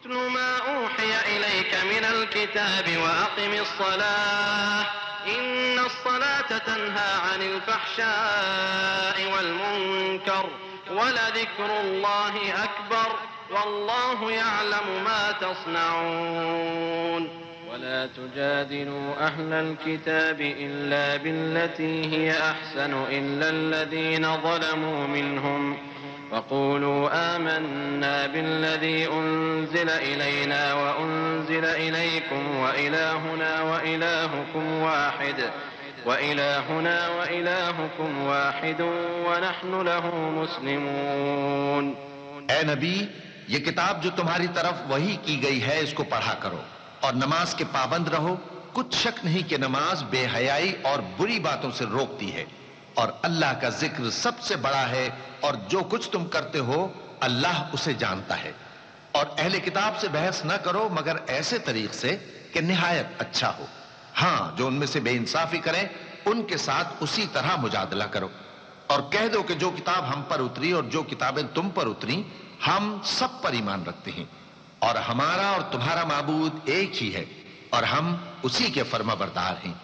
اتل ما أوحي إليك من الكتاب وأقم الصلاة إن الصلاة تنهى عن الفحشاء والمنكر ولذكر الله أكبر والله يعلم ما تصنعون ولا تجادلوا أهل الكتاب إلا بالتي هي أحسن إلا الذين ظلموا منهم وقولوا آمنا بالذي أنزل إلينا وأنزل إليكم وإلهنا وإلهكم واحد ونحن له مسلمون. اے نبی، یہ کتاب جو تمہاری طرف وحی کی گئی ہے اس کو پڑھا کرو اور نماز کے پابند رہو. کچھ شک نہیں کہ نماز بے حیائی اور بری باتوں سے روکتی ہے اور اللہ کا ذکر سب سے بڑا ہے اور جو کچھ تم کرتے ہو اللہ اسے جانتا ہے. اور اہل کتاب سے بحث نہ کرو مگر ایسے طریق سے کہ نہایت اچھا ہو. ہاں، جو ان میں سے بے انصافی کریں ان کے ساتھ اسی طرح مجادلہ کرو اور کہہ دو کہ جو کتاب ہم پر اتری اور جو کتابیں تم پر اتری ہم سب پر ایمان رکھتے ہیں اور ہمارا اور تمہارا معبود ایک ہی ہے اور ہم اسی کے فرما بردار ہیں.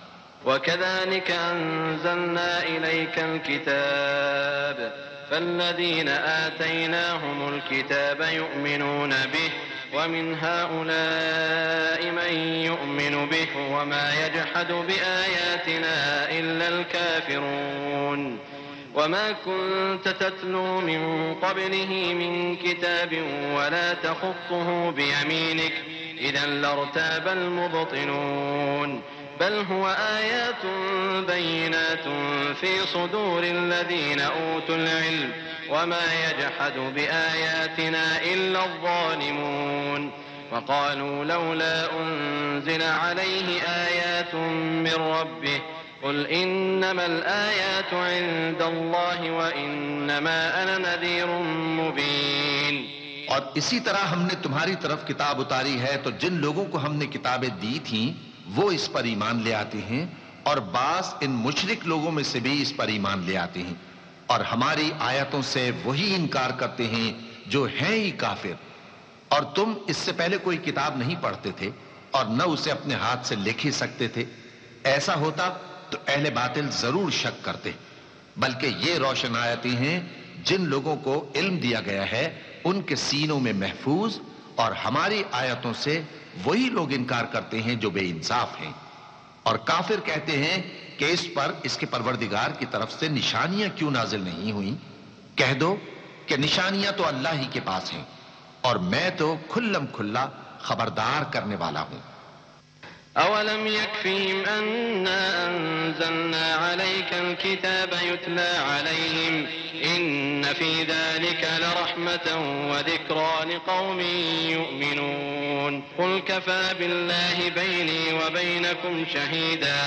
وكذلك أنزلنا إليك الكتاب فالذين آتيناهم الكتاب يؤمنون به ومن هؤلاء من يؤمن به وما يجحد بآياتنا إلا الكافرون وما كنت تتلو من قبله من كتاب ولا تخطه بيمينك إذا لارتاب المبطلون بل هو آيات بينات في صدور الذين أوتوا العلم وما يجحد بآياتنا إلا الظالمون وقالوا لولا أنزل عليه آيات من ربه قل إنما الآيات عند الله وإنما أنا نذير مبين. اور اسی طرح ہم نے تمہاری طرف کتاب اتاری ہے تو جن لوگوں کو ہم نے کتابیں دی تھیں وہ اس پر ایمان لے آتے ہیں اور بعض ان مشرک لوگوں میں سے بھی اس پر ایمان لے آتے ہیں اور ہماری آیتوں سے وہی انکار کرتے ہیں جو ہیں ہی کافر. اور تم اس سے پہلے کوئی کتاب نہیں پڑھتے تھے اور نہ اسے اپنے ہاتھ سے لکھ ہی سکتے تھے. ایسا ہوتا تو اہل باطل ضرور شک کرتے، بلکہ یہ روشن آیتیں ہیں جن لوگوں کو علم دیا گیا ہے ان کے سینوں میں محفوظ، اور ہماری آیتوں سے وہی لوگ انکار کرتے ہیں جو بے انصاف ہیں. اور کافر کہتے ہیں کہ اس پر اس کے پروردگار کی طرف سے نشانیاں کیوں نازل نہیں ہوئیں؟ کہہ دو کہ نشانیاں تو اللہ ہی کے پاس ہیں اور میں تو کھلم کھلا خبردار کرنے والا ہوں. أولم يكفهم أنا أنزلنا عليك الكتاب يتلى عليهم إن في ذلك لرحمة وذكرى لقوم يؤمنون قل كفى بالله بيني وبينكم شهيدا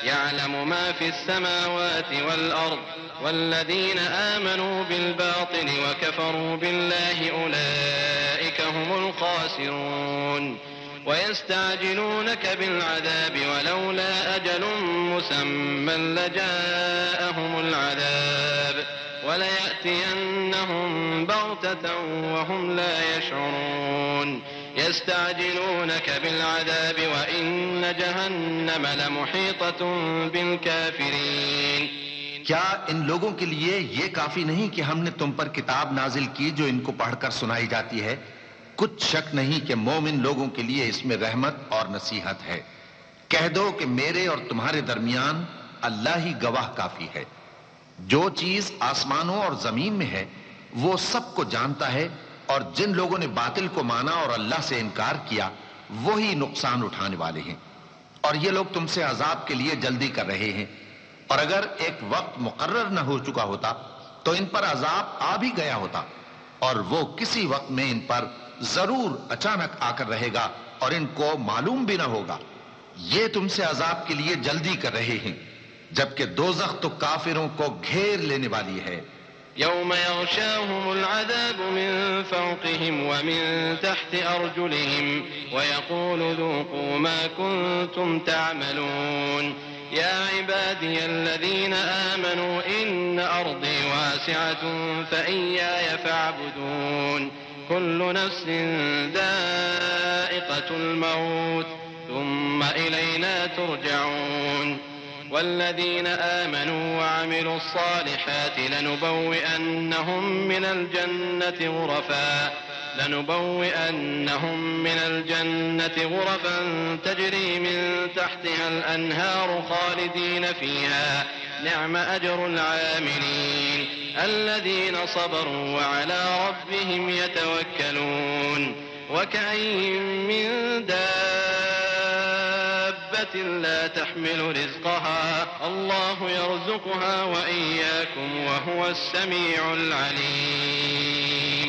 يعلم ما في السماوات والأرض والذين آمنوا بالباطل وكفروا بالله أولئك هم الخاسرون ويستعجلونك بالعذاب ولولا أجل مسمى لجاءهم العذاب وليأتينهم بغتة وهم لا يشعرون يستعجلونك بالعذاب وإن جهنم لمحيطة بالكافرين. کیا ان لوگوں کے لیے یہ کافی نہیں کہ ہم نے تم پر کتاب نازل کی جو ان کو پڑھ کر سنائی جاتی ہے؟ کچھ شک نہیں کہ مومن لوگوں کے لیے اس میں رحمت اور نصیحت ہے. کہہ دو کہ میرے اور تمہارے درمیان اللہ ہی گواہ کافی ہے. جو چیز آسمانوں اور زمین میں ہے وہ سب کو جانتا ہے، اور جن لوگوں نے باطل کو مانا اور اللہ سے انکار کیا وہی نقصان اٹھانے والے ہیں. اور یہ لوگ تم سے عذاب کے لیے جلدی کر رہے ہیں، اور اگر ایک وقت مقرر نہ ہو چکا ہوتا تو ان پر عذاب آ بھی گیا ہوتا، اور وہ کسی وقت میں ان پر ضرور اچانک آ کر رہے گا اور ان کو معلوم بھی نہ ہوگا. یہ تم سے عذاب کے لیے جلدی کر رہے ہیں جبکہ دوزخ تو کافروں کو گھیر لینے والی ہے. يوم يغشاهم العذاب من فوقهم ومن تحت أرجلهم ويقول ذوقوا ما كنتم تعملون يا عبادي الذين آمنوا إن أرضي واسعة فإياي فاعبدون كل نفس ذائقة ذائقة الموت ثم إلينا ترجعون والذين آمنوا وعملوا الصالحات لنبوئنهم من الجنة غرفا تجري من تحتها الأنهار خالدين فيها نعم أجر العاملين الذين صبروا وعلى ربهم يتوكلون وكأين من دابة لا تحمل رزقها الله يرزقها وإياكم وهو السميع العليم.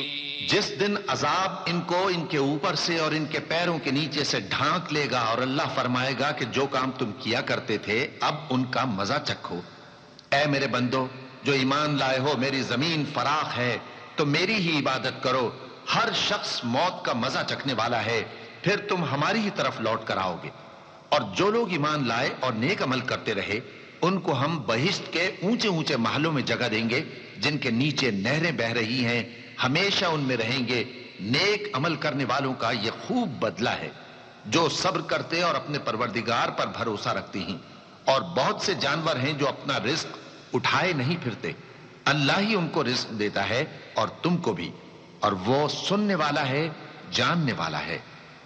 جس دن عذاب ان کو ان کے اوپر سے اور ان کے پیروں کے نیچے سے ڈھانک لے گا اور اللہ فرمائے گا کہ جو کام تم کیا کرتے تھے اب ان کا مزہ چکھو. اے میرے بندو جو ایمان لائے ہو، میری زمین فراخ ہے تو میری ہی عبادت کرو. ہر شخص موت کا مزہ چکھنے والا ہے، پھر تم ہماری ہی طرف لوٹ کر آؤ گے. اور جو لوگ ایمان لائے اور نیک عمل کرتے رہے ان کو ہم بہشت کے اونچے اونچے محلوں میں جگہ دیں گے جن کے نیچے نہریں بہہ رہی ہیں، ہمیشہ ان میں رہیں گے. نیک عمل کرنے والوں کا یہ خوب بدلہ ہے جو صبر کرتے اور اپنے پروردگار پر بھروسہ رکھتے ہیں. اور بہت سے جانور ہیں جو اپنا رزق اٹھائے نہیں پھرتے، اللہ ہی ان کو رزق دیتا ہے اور تم کو بھی، اور وہ سننے والا ہے، جاننے والا ہے.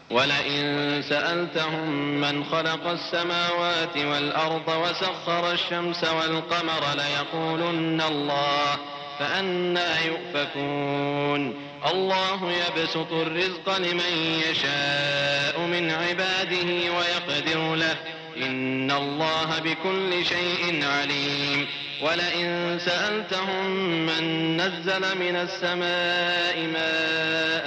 وَلَئِن سَأَلْتَهُم مَّنْ خَلَقَ السَّمَاوَاتِ وَالْأَرْضَ وَسَخَّرَ الشَّمْسَ وَالْقَمَرَ لَيَقُولُنَّ اللَّهُ فَأَنَّىٰ يُؤْفَكُونَ. اللَّهُ يَبْسُطُ الرِّزْقَ لِمَن يَشَاءُ مِنْ عِبَادِهِ وَيَقْدِرُ لَهُ إِنَّ اللَّهَ بِكُلِّ شَيْءٍ عَلِيمٌ. وَلَئِن سَأَلْتَهُم مَّن نَّزَّلَ مِنَ السَّمَاءِ مَاءً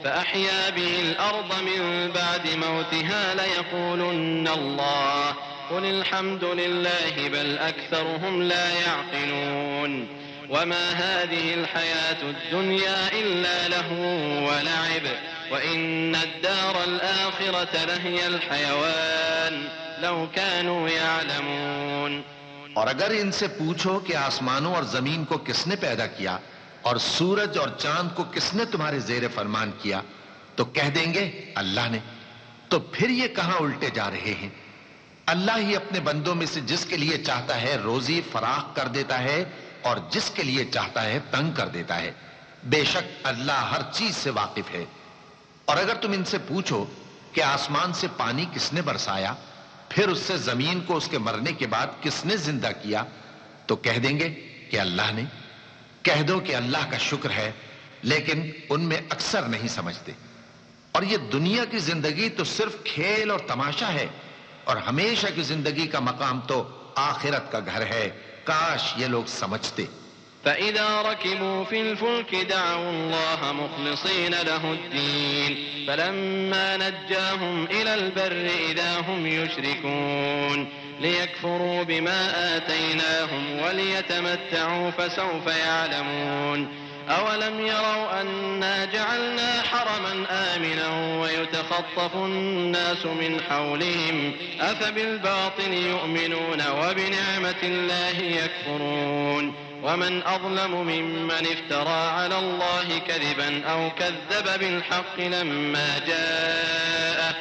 فأحيا به الأرض من بعد موتها ليقولن الله قل الحمد لله بل أكثرهم لا يعقلون. وما هذه الحياة الدنيا إلا لهو ولعب وإن الدار الآخرة لهي الحيوان لو كانوا يعلمون. اور اگر ان سے پوچھو کہ آسمانوں اور زمین کو کس نے پیدا کیا اور سورج اور چاند کو کس نے تمہارے زیر فرمان کیا تو کہہ دیں گے اللہ نے. تو پھر یہ کہاں الٹے جا رہے ہیں؟ اللہ ہی اپنے بندوں میں سے جس کے لیے چاہتا ہے روزی فراخ کر دیتا ہے اور جس کے لیے چاہتا ہے تنگ کر دیتا ہے. بے شک اللہ ہر چیز سے واقف ہے. اور اگر تم ان سے پوچھو کہ آسمان سے پانی کس نے برسایا پھر اس سے زمین کو اس کے مرنے کے بعد کس نے زندہ کیا تو کہہ دیں گے کہ اللہ نے. کہہ دو کہ اللہ کا شکر ہے لیکن ان میں اکثر نہیں سمجھتے. اور یہ دنیا کی زندگی تو صرف کھیل اور تماشا ہے اور ہمیشہ کی زندگی کا مقام تو آخرت کا گھر ہے. کاش یہ لوگ سمجھتے. فَإِذَا رَكِبُوا فِي الْفُلْكِ دَعَوُا اللَّهَ مُخْلِصِينَ لَهُ الدِّينَ فَلَمَّا نَجَّاهُمْ إِلَى الْبَرِّ إِذَا هُمْ يُشْرِكُونَ لِيَكْفُرُوا بِمَا آتَيْنَاهُمْ وَلِيَتَمَتَّعُوا فَسَوْفَ يَعْلَمُونَ. أَوَلَمْ يَرَوْا أَنَّا جَعَلْنَا حَرَمًا آمِنًا وَيُتَخَطَّفُ النَّاسُ مِنْ حَوْلِهِمْ أَفَبِالْبَاطِلِ يُؤْمِنُونَ وَبِنِعْمَةِ اللَّهِ يَكْفُرُونَ. ومن أظلم ممن افترى على الله كذبا أو كذب بالحق لما جاءه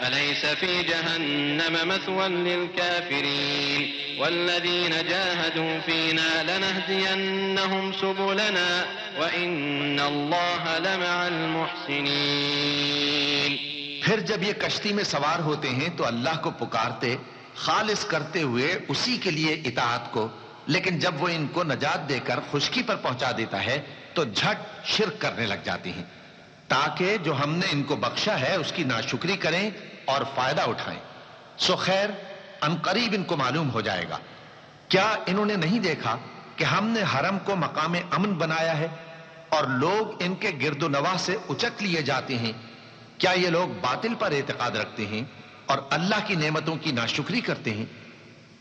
أليس في جهنم مثوى للكافرين. والذين جاهدوا فينا لنهدينهم سبلنا وإن الله لمع المحسنين. پھر جب یہ کشتی میں سوار ہوتے ہیں تو اللہ کو پکارتے خالص کرتے ہوئے اسی کے لیے اطاعت کو، لیکن جب وہ ان کو نجات دے کر خشکی پر پہنچا دیتا ہے تو جھٹ شرک کرنے لگ جاتی ہیں تاکہ جو ہم نے ان کو بخشا ہے اس کی ناشکری کریں اور فائدہ اٹھائیں. سو خیر عنقریب ان کو معلوم ہو جائے گا. کیا انہوں نے نہیں دیکھا کہ ہم نے حرم کو مقام امن بنایا ہے اور لوگ ان کے گرد و نواح سے اچک لیے جاتے ہیں؟ کیا یہ لوگ باطل پر اعتقاد رکھتے ہیں اور اللہ کی نعمتوں کی ناشکری کرتے ہیں؟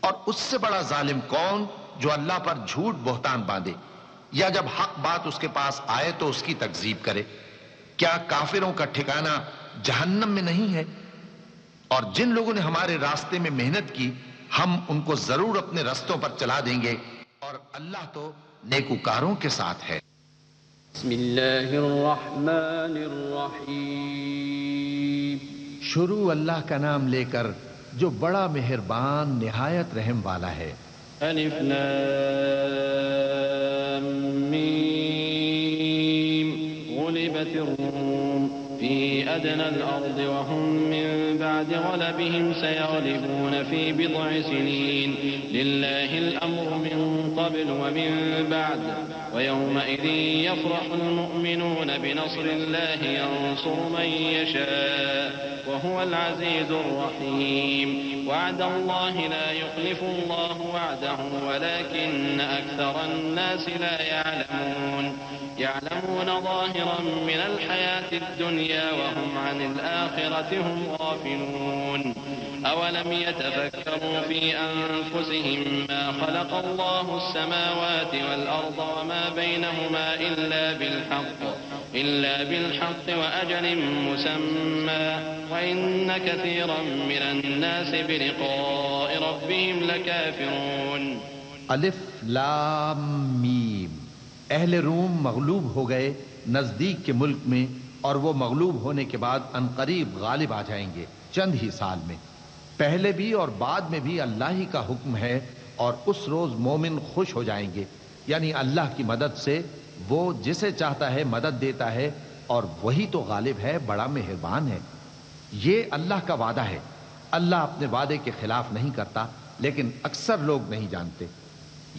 اور اس سے بڑا ظالم کون جو اللہ پر جھوٹ بہتان باندھے یا جب حق بات اس کے پاس آئے تو اس کی تکذیب کرے. کیا کافروں کا ٹھکانہ جہنم میں نہیں ہے؟ اور جن لوگوں نے ہمارے راستے میں محنت کی ہم ان کو ضرور اپنے رستوں پر چلا دیں گے اور اللہ تو نیکوکاروں کے ساتھ ہے. بسم اللہ الرحمن الرحیم. شروع اللہ کا نام لے کر جو بڑا مہربان نہایت رحم والا ہے. الف لام میم. غلبت الروم في أدنى الأرض وهم من بعد غلبهم سيغلبون في بضع سنين لله الأمر من قبل ومن بعد ويومئذ يفرح المؤمنون بنصر الله ينصر من يشاء وهو العزيز الرحيم. وعد الله لا يخلف الله وعده ولكن أكثر الناس لا يعلمون. يعلمون ظاهرا من الحياة الدنيا وهم عن الآخرة هم غافلون. أولم يتفكروا في أنفسهم ما خلق الله السماوات والأرض وما بينهما إلا بالحق وأجل مسمى وإن كثيرا من الناس بلقاء ربهم لكافرون. الف لام میم. اہل روم مغلوب ہو گئے نزدیک کے ملک میں، اور وہ مغلوب ہونے کے بعد عنقریب غالب آ جائیں گے چند ہی سال میں. پہلے بھی اور بعد میں بھی اللہ ہی کا حکم ہے، اور اس روز مومن خوش ہو جائیں گے، یعنی اللہ کی مدد سے وہ جسے چاہتا ہے مدد دیتا ہے، اور وہی تو غالب ہے، بڑا مہربان ہے. یہ اللہ کا وعدہ ہے. اللہ اپنے وعدے کے خلاف نہیں کرتا، لیکن اکثر لوگ نہیں جانتے.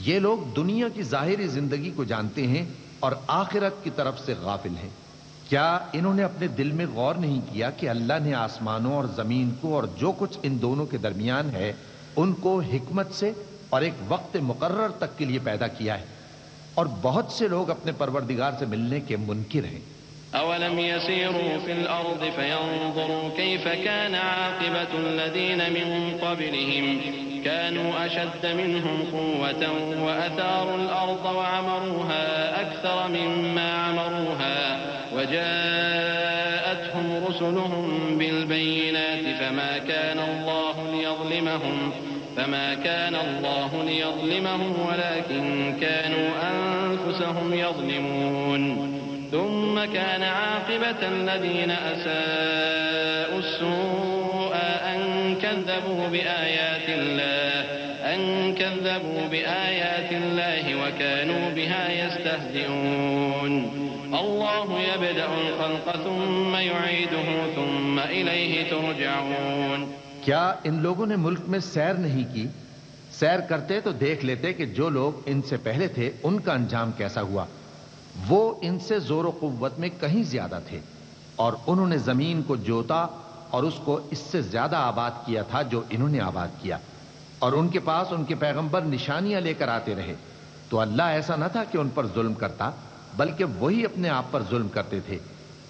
یہ لوگ دنیا کی ظاہری زندگی کو جانتے ہیں اور آخرت کی طرف سے غافل ہیں. کیا انہوں نے اپنے دل میں غور نہیں کیا کہ اللہ نے آسمانوں اور زمین کو اور جو کچھ ان دونوں کے درمیان ہے ان کو حکمت سے اور ایک وقت مقرر تک کے لیے پیدا کیا ہے، اور بہت سے لوگ اپنے پروردگار سے ملنے کے منکر ہیں. أولم يسيروا في الأرض فينظروا كيف كان عاقبة الذين من قبلهم كانوا أشد منهم قوة وأثاروا الأرض وعمروها أكثر مما عمروها وجاءتهم رسلهم بالبينات فما كان الله ليظلمهم ولكن كانوا أنفسهم يظلمون. ثم كان عاقبة الذين أساءوا السوء أن كذبوا بآيات الله وكانوا بها يستهزئون. الله يبدأ الخلق ثم يعيده ثم إليه ترجعون. کیا ان لوگوں نے ملک میں سیر نہیں کی؟ سیر کرتے تو دیکھ لیتے کہ جو لوگ ان سے پہلے تھے ان کا انجام کیسا ہوا. وہ ان سے زور و قوت میں کہیں زیادہ تھے، اور انہوں نے زمین کو جوتا اور اس کو اس سے زیادہ آباد کیا تھا جو انہوں نے آباد کیا، اور ان کے پاس ان کے پیغمبر نشانیاں لے کر آتے رہے. تو اللہ ایسا نہ تھا کہ ان پر ظلم کرتا، بلکہ وہی اپنے آپ پر ظلم کرتے تھے.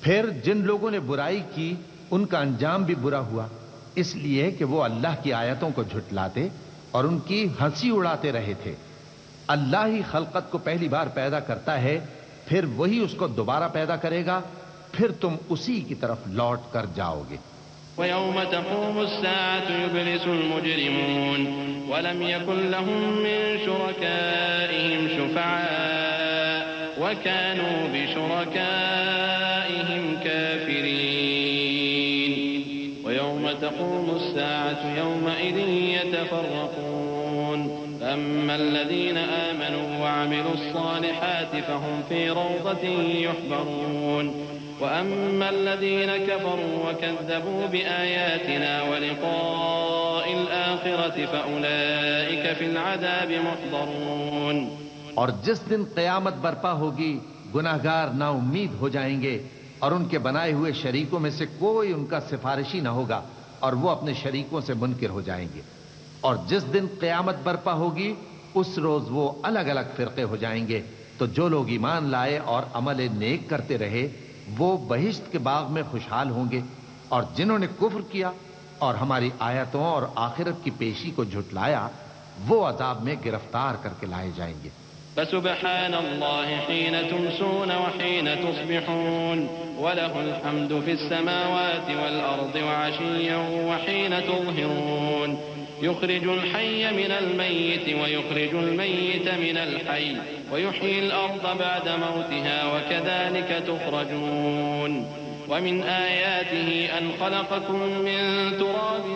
پھر جن لوگوں نے برائی کی ان کا انجام بھی برا ہوا، اس لیے کہ وہ اللہ کی آیتوں کو جھٹلاتے اور ان کی ہنسی اڑاتے رہے تھے. اللہ ہی خلقت کو پہلی بار پیدا کرتا ہے، پھر وہی اس کو دوبارہ پیدا کرے گا، پھر تم اسی کی طرف لوٹ کر جاؤ گے. وَيَوْمَ تَقُومُ السَّاعَةُ يُبْلِسُ الْمُجْرِمُونَ وَلَمْ يَكُنْ لَهُم مِّن شُرَكَائِهِمْ شُفَعَاءُ وَكَانُوا بِشُرَكَائِهِمْ كَافِرِينَ. وَيَوْمَ تَقُومُ السَّاعَةُ يَوْمَئِذٍ يَتَفَرَّقُونَ. أما الذين آمنوا وعملوا الصالحات فهم في روضة يحبرون. وأما الذين كفروا وكذبوا بآياتنا ولقاء الآخرة فأولئك في العذاب محضرون. اور جس دن قیامت برپا ہوگی گناہگار نا امید ہو جائیں گے، اور ان کے بنائے ہوئے شریکوں میں سے کوئی ان کا سفارشی نہ ہوگا، اور وہ اپنے شریکوں سے منکر ہو جائیں گے. اور جس دن قیامت برپا ہوگی اس روز وہ الگ الگ فرقے ہو جائیں گے. تو جو لوگ ایمان لائے اور عمل نیک کرتے رہے وہ بہشت کے باغ میں خوشحال ہوں گے، اور جنہوں نے کفر کیا اور ہماری آیتوں اور آخرت کی پیشی کو جھٹلایا وہ عذاب میں گرفتار کر کے لائے جائیں گے. فسبحان الله حين تمسون وحين تصبحون وله الحمد في السماوات والأرض وعشيا وحين تظهرون. يخرج الحي من الميت ويخرج الميت من الحي ويحيي الأرض بعد موتها وكذلك تخرجون ومن آياته أن خلقكم من تراب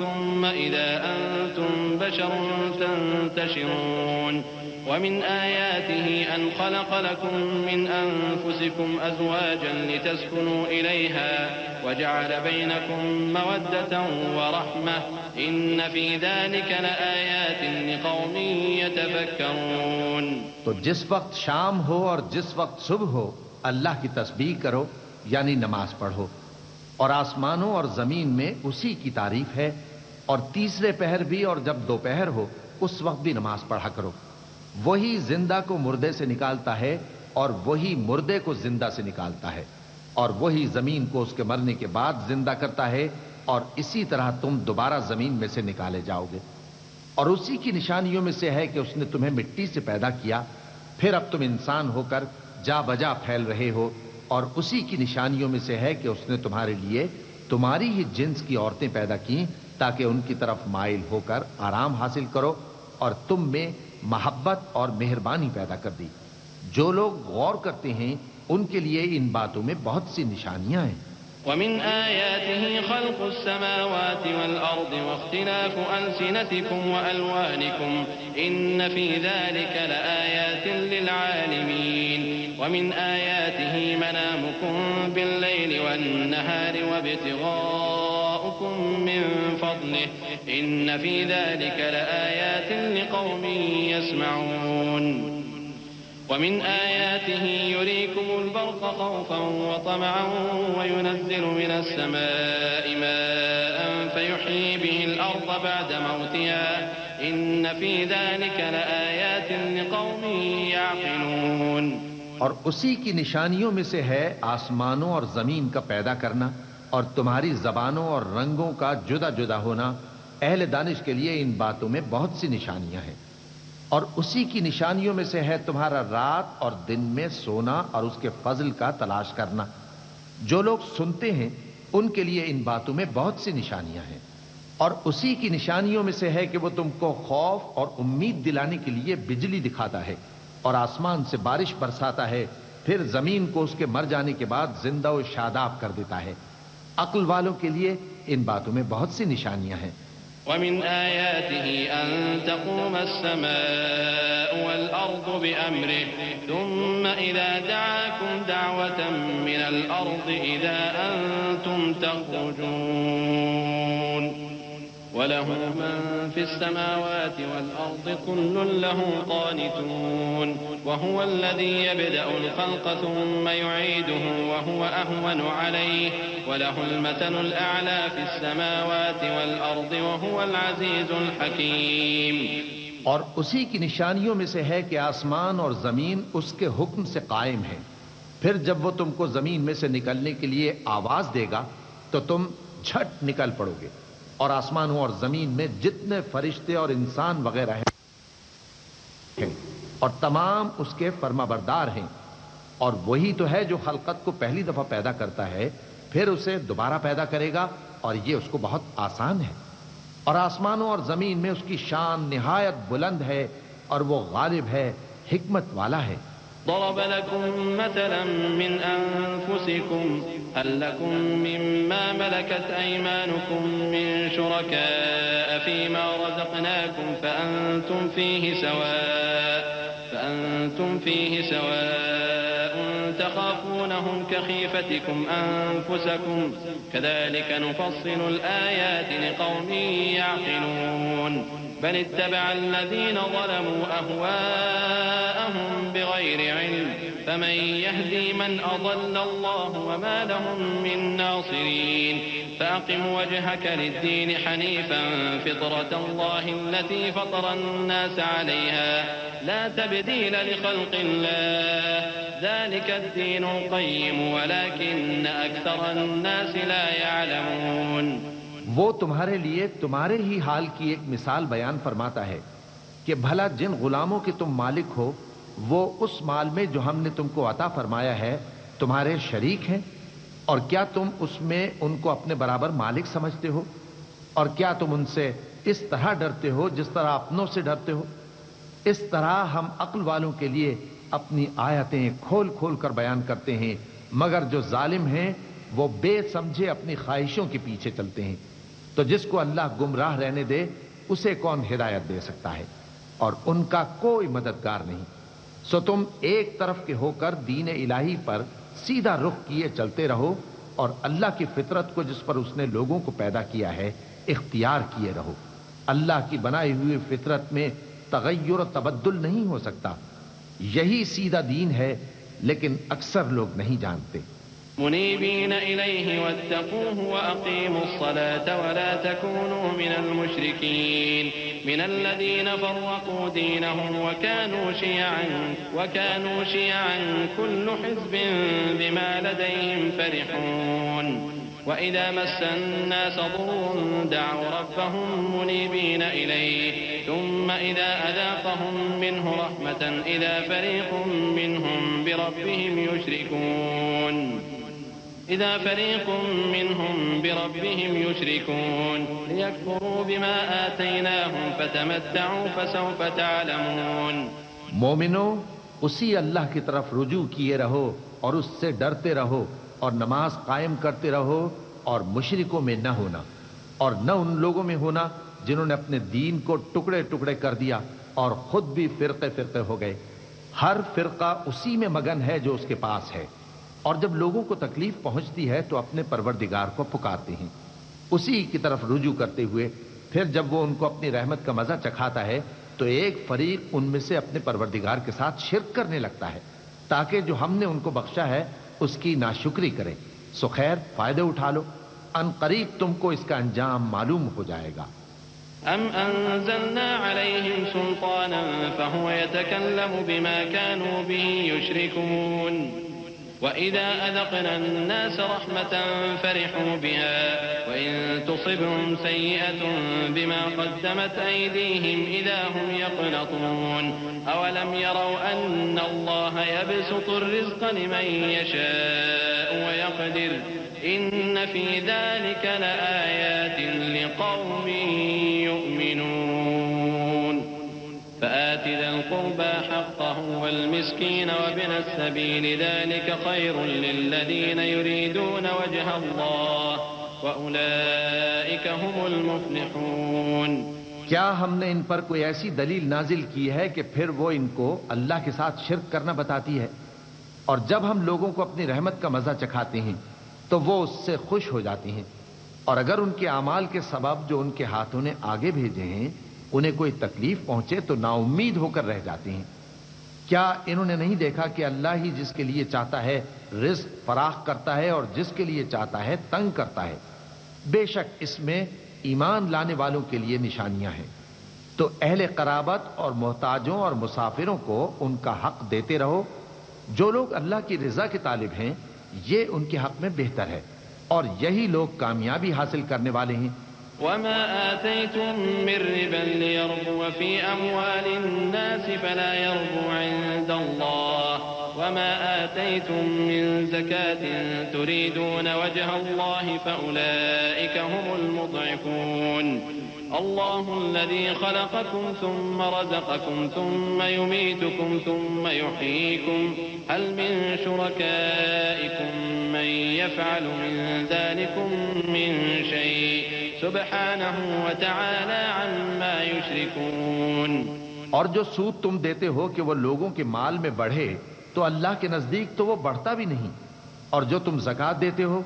ثم إذا أنتم بشر تنتشرون ومن آياته أن خلق لكم من أنفسكم أزواجا لتسكنوا إليها وجعل بينكم مودة ورحمة إن في ذلك لآيات لقوم يتفكرون. تو جس وقت شام ہو اور جس وقت صبح ہو اللہ کی تسبیح کرو، یعنی نماز پڑھو، اور آسمانوں اور زمین میں اسی کی تعریف ہے، اور تیسرے پہر بھی اور جب دوپہر ہو اس وقت بھی نماز پڑھا کرو. وہی زندہ کو مردے سے نکالتا ہے اور وہی مردے کو زندہ سے نکالتا ہے، اور وہی زمین کو اس کے مرنے کے بعد زندہ کرتا ہے، اور اسی طرح تم دوبارہ زمین میں سے نکالے جاؤ گے. اور اسی کی نشانیوں میں سے ہے کہ اس نے تمہیں مٹی سے پیدا کیا، پھر اب تم انسان ہو کر جا بجا پھیل رہے ہو. اور اسی کی نشانیوں میں سے ہے کہ اس نے تمہارے لیے تمہاری ہی جنس کی عورتیں پیدا کیں تاکہ ان کی طرف مائل ہو کر آرام حاصل کرو، اور تم میں محبت اور مہربانی پیدا کر دی. جو لوگ غور کرتے ہیں ان کے لیے ان باتوں میں بہت سی نشانیاں ہیں. ومن آياته خلق السماوات والأرض واختلاف ألسنتكم وألوانكم إن في ذلك لآيات للعالمين. ومن آياته منامكم بالليل والنهار وابتغاؤكم من فضله إن في ذلك لآيات لقوم يسمعون. ومن آياته يريكم البرق خوفا وطمعا وينزل من السماء ماء فيحيي به الأرض بعد موتها إن في ذلك لآيات لقوم يعقلون. اور اسی کی نشانیوں میں سے ہے آسمانوں اور زمین کا پیدا کرنا اور تمہاری زبانوں اور رنگوں کا جدا جدا ہونا. اہل دانش کے لیے ان باتوں میں بہت سی نشانیاں ہیں. اور اسی کی نشانیوں میں سے ہے تمہارا رات اور دن میں سونا اور اس کے فضل کا تلاش کرنا. جو لوگ سنتے ہیں ان کے لیے ان باتوں میں بہت سی نشانیاں ہیں. اور اسی کی نشانیوں میں سے ہے کہ وہ تم کو خوف اور امید دلانے کے لیے بجلی دکھاتا ہے اور آسمان سے بارش برساتا ہے، پھر زمین کو اس کے مر جانے کے بعد زندہ و شاداب کر دیتا ہے. عقل والوں کے لیے ان باتوں میں بہت سی نشانیاں ہیں. ومن آياته أن تقوم السماء والأرض بأمره ثم إذا دعاكم دعوة من الأرض إذا أنتم تخرجون وله من في السماوات والأرض كل له قانتون وهو الذي يبدأ الخلق ثم يعيده وهو أهون عليه وله المثل الأعلى في السماوات والأرض وهو العزيز الحكيم. اور اسی کی نشانیوں میں سے ہے کہ آسمان اور زمین اس کے حکم سے قائم ہے. پھر جب وہ تم کو زمین میں سے نکلنے کے لیے آواز دے گا تو تم جھٹ نکل پڑو گے. اور آسمانوں اور زمین میں جتنے فرشتے اور انسان وغیرہ ہیں اور تمام اس کے فرما بردار ہیں. اور وہی تو ہے جو خلقت کو پہلی دفعہ پیدا کرتا ہے پھر اسے دوبارہ پیدا کرے گا، اور یہ اس کو بہت آسان ہے. اور آسمانوں اور زمین میں اس کی شان نہایت بلند ہے اور وہ غالب ہے، حکمت والا ہے. ضرب لكم مثلا من أنفسكم هل لكم مما ملكت أيمانكم من شركاء فيما رزقناكم فأنتم فيه سواء تخافونهم كخيفتكم أنفسكم كذلك نفصل الآيات لقوم يعقلون. بل اتبع الذين ظلموا أهواءهم بغير علم فمن يهدي من أضل الله وما لهم من ناصرين. فأقم وجهك للدين حنيفا فطرة الله التي فطر الناس عليها لا تبديل لخلق الله ذلك الدين القيم ولكن أكثر الناس لا يعلمون. وہ تمہارے لیے تمہارے ہی حال کی ایک مثال بیان فرماتا ہے کہ بھلا جن غلاموں کے تم مالک ہو وہ اس مال میں جو ہم نے تم کو عطا فرمایا ہے تمہارے شریک ہیں، اور کیا تم اس میں ان کو اپنے برابر مالک سمجھتے ہو؟ اور کیا تم ان سے اس طرح ڈرتے ہو جس طرح اپنوں سے ڈرتے ہو؟ اس طرح ہم عقل والوں کے لیے اپنی آیتیں کھول کھول کر بیان کرتے ہیں، مگر جو ظالم ہیں وہ بے سمجھے اپنی خواہشوں کے پیچھے چلتے ہیں۔ تو جس کو اللہ گمراہ رہنے دے اسے کون ہدایت دے سکتا ہے، اور ان کا کوئی مددگار نہیں۔ سو تم ایک طرف کے ہو کر دین الہی پر سیدھا رخ کیے چلتے رہو، اور اللہ کی فطرت کو جس پر اس نے لوگوں کو پیدا کیا ہے اختیار کیے رہو۔ اللہ کی بنائی ہوئی فطرت میں تغیر و تبدل نہیں ہو سکتا، یہی سیدھا دین ہے، لیکن اکثر لوگ نہیں جانتے۔ منيبين إليه واتقوه وأقيموا الصلاة ولا تكونوا من المشركين من الذين فرقوا دينهم وكانوا شيعا كل حزب بما لديهم فرحون وإذا مس الناس ضر دعوا ربهم منيبين إليه ثم إذا أذاقهم منه رحمة إذا فريق منهم بربهم يشركون ليكفروا بما آتيناهم فتمتعوا فسوف تعلمون۔ مومنو، اسی اللہ کی طرف رجوع کیے رہو اور اس سے ڈرتے رہو، اور نماز قائم کرتے رہو، اور مشرکوں میں نہ ہونا، اور نہ ان لوگوں میں ہونا جنہوں نے اپنے دین کو ٹکڑے ٹکڑے کر دیا اور خود بھی فرقے فرقے ہو گئے۔ ہر فرقہ اسی میں مگن ہے جو اس کے پاس ہے، اور جب لوگوں کو تکلیف پہنچتی ہے تو اپنے پروردگار کو پکارتے ہیں، اسی کی طرف رجوع کرتے ہوئے پھر جب وہ ان کو اپنی رحمت کا مزہ چکھاتا ہے تو ایک فریق ان میں سے اپنے پروردگار کے ساتھ شرک کرنے لگتا ہے تاکہ جو ہم نے ان کو بخشا ہے اس کی ناشکری کریں۔ سو خیر، فائدے اٹھا لو، ان قریب تم کو اس کا انجام معلوم ہو جائے گا۔ أم أنزلنا عليهم سلطانا فهو يتكلم بما كانوا به يشركون وإذا أذقنا الناس رحمة فرحوا بها وإن تصبهم سيئة بما قدمت أيديهم إذا هم يقنطون أولم يروا أن الله يبسط الرزق لمن يشاء ويقدر إن في ذلك لآيات لقوم يؤمنون فآت ذا القربى حقه والمسكين وابن السبيل ذلك خير للذين يريدون وجه الله وأولئك هم المفلحون۔ کیا ہم نے ان پر کوئی ایسی دلیل نازل کی ہے کہ پھر وہ ان کو اللہ کے ساتھ شرک کرنا بتاتی ہے؟ اور جب ہم لوگوں کو اپنی رحمت کا مزہ چکھاتے ہیں تو وہ اس سے خوش ہو جاتی ہیں، اور اگر ان کے اعمال کے سبب جو ان کے ہاتھوں نے آگے بھیجے ہیں انہیں کوئی تکلیف پہنچے تو نا امید ہو کر رہ جاتے ہیں۔ کیا انہوں نے نہیں دیکھا کہ اللہ ہی جس کے لیے چاہتا ہے رزق فراخ کرتا ہے اور جس کے لیے چاہتا ہے تنگ کرتا ہے؟ بے شک اس میں ایمان لانے والوں کے لیے نشانیاں ہیں۔ تو اہل قرابت اور محتاجوں اور مسافروں کو ان کا حق دیتے رہو۔ جو لوگ اللہ کی رضا کے طالب ہیں یہ ان کے حق میں بہتر ہے، اور یہی لوگ کامیابی حاصل کرنے والے ہیں۔ وما آتيتم من ربا ليربو في أموال الناس فلا يربو عند الله وما آتيتم من زكاة تريدون وجه الله فأولئك هم المضعفون الله الذي خلقكم ثم رزقكم ثم يميتكم ثم يحييكم هل من شركائكم من يفعل من ذلكم من شيء سبحانه وتعالى عما يشركون۔ اور جو سود تم دیتے ہو کہ وہ لوگوں کے مال میں بڑھے تو اللہ کے نزدیک تو وہ بڑھتا بھی نہیں، اور جو تم زکوٰۃ دیتے ہو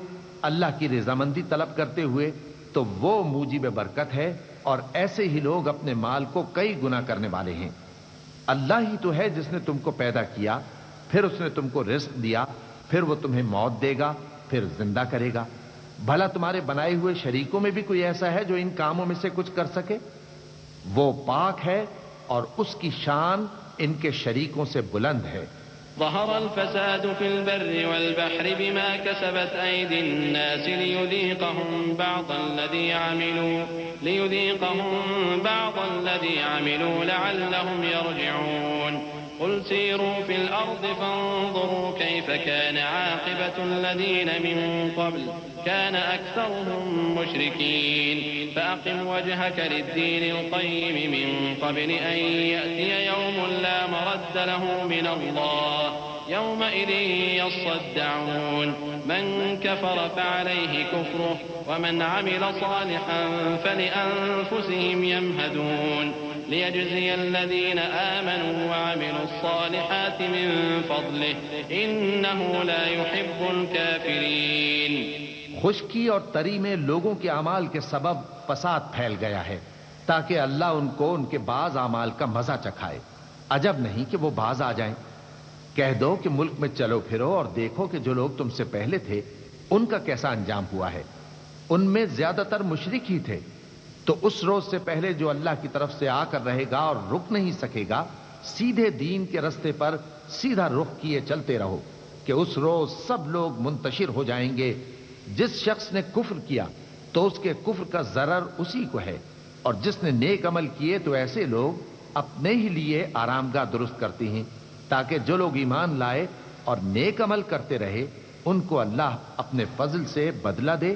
اللہ کی رضامندی طلب کرتے ہوئے تو وہ موجب برکت ہے، اور ایسے ہی لوگ اپنے مال کو کئی گنا کرنے والے ہیں۔ اللہ ہی تو ہے جس نے تم کو پیدا کیا، پھر اس نے تم کو رزق دیا، پھر وہ تمہیں موت دے گا، پھر زندہ کرے گا۔ بھلا تمہارے بنائے ہوئے شریکوں میں بھی کوئی ایسا ہے جو ان کاموں میں سے کچھ کر سکے؟ وہ پاک ہے اور اس کی شان ان کے شریکوں سے بلند ہے۔ ظهر الفساد في البر والبحر بما كسبت أيدي الناس ليذيقهم بعض الذي عملوا لعلهم يرجعون قل سيروا في الأرض فانظروا كيف كان عاقبة الذين من قبل كان أكثرهم مشركين فأقم وجهك للدين القيم من قبل أن يأتي يوم لا مرد له من الله يومئذ يصدعون من كفر فعليه كفره ومن عمل صالحا فلأنفسهم يمهدون ليجزي الذين آمنوا وعملوا الصالحات من فضله إنه لا يحب الكافرين. خشکی اور تری میں لوگوں کے اعمال کے سبب فساد پھیل گیا ہے تاکہ اللہ ان کو ان کے بعض اعمال کا مزہ چکھائے. عجب نہیں کہ وہ باز آ جائیں. کہہ دو کہ ملک میں چلو پھرو اور دیکھو کہ جو لوگ تم سے پہلے تھے ان کا کیسا انجام ہوا ہے. ان میں زیادہ تر مشرک ہی تھے. تو اس روز سے پہلے جو اللہ کی طرف سے آ کر رہے گا اور رک نہیں سکے گا، سیدھے دین کے رستے پر سیدھا رخ کیے چلتے رہو کہ اس روز سب لوگ منتشر ہو جائیں گے. جس شخص نے کفر کیا تو اس کے کفر کا ضرر اسی کو ہے، اور جس نے نیک عمل کیے تو ایسے لوگ اپنے ہی لیے آرامگاہ درست کرتے ہیں تاکہ جو لوگ ایمان لائے اور نیک عمل کرتے رہے ان کو اللہ اپنے فضل سے بدلہ دے.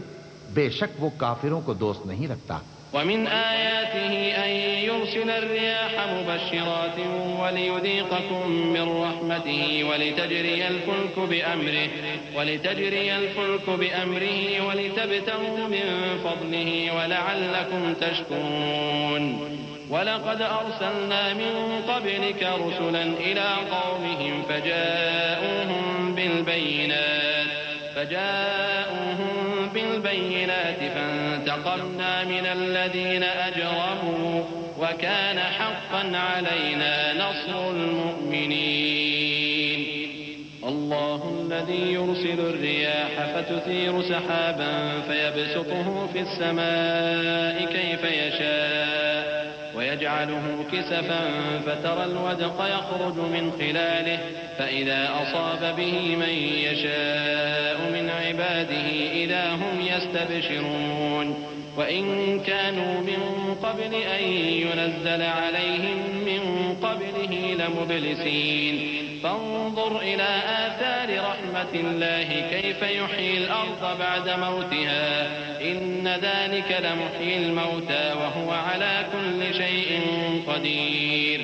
بے شک وہ کافروں کو دوست نہیں رکھتا. ومن آياته أن يرسل الرياح مبشرات وليذيقكم من رحمته ولتجري الفلك بأمره ولتبتغوا من فضله ولعلكم تشكرون. ولقد أرسلنا من قبلك رسلا إلى قومهم فجاءوهم بالبينات فانتقمنا من الذين أجرموا وكان حقا علينا نصر المؤمنين. الله الذي يرسل الرياح فتثير سحابا فيبسطه في السماء كيف يشاء ويجعله كسفا فترى الودق يخرج من خلاله فإذا أصاب به من يشاء من عباده إذا هم يستبشرون. وإن كانوا من قبل أن ينزل عليهم من قبله لمبلسين. فانظر إلى آثار رحمة الله كيف يحيي الأرض بعد موتها إن ذلك لمحيي الموتى وهو على كل شيء قدير.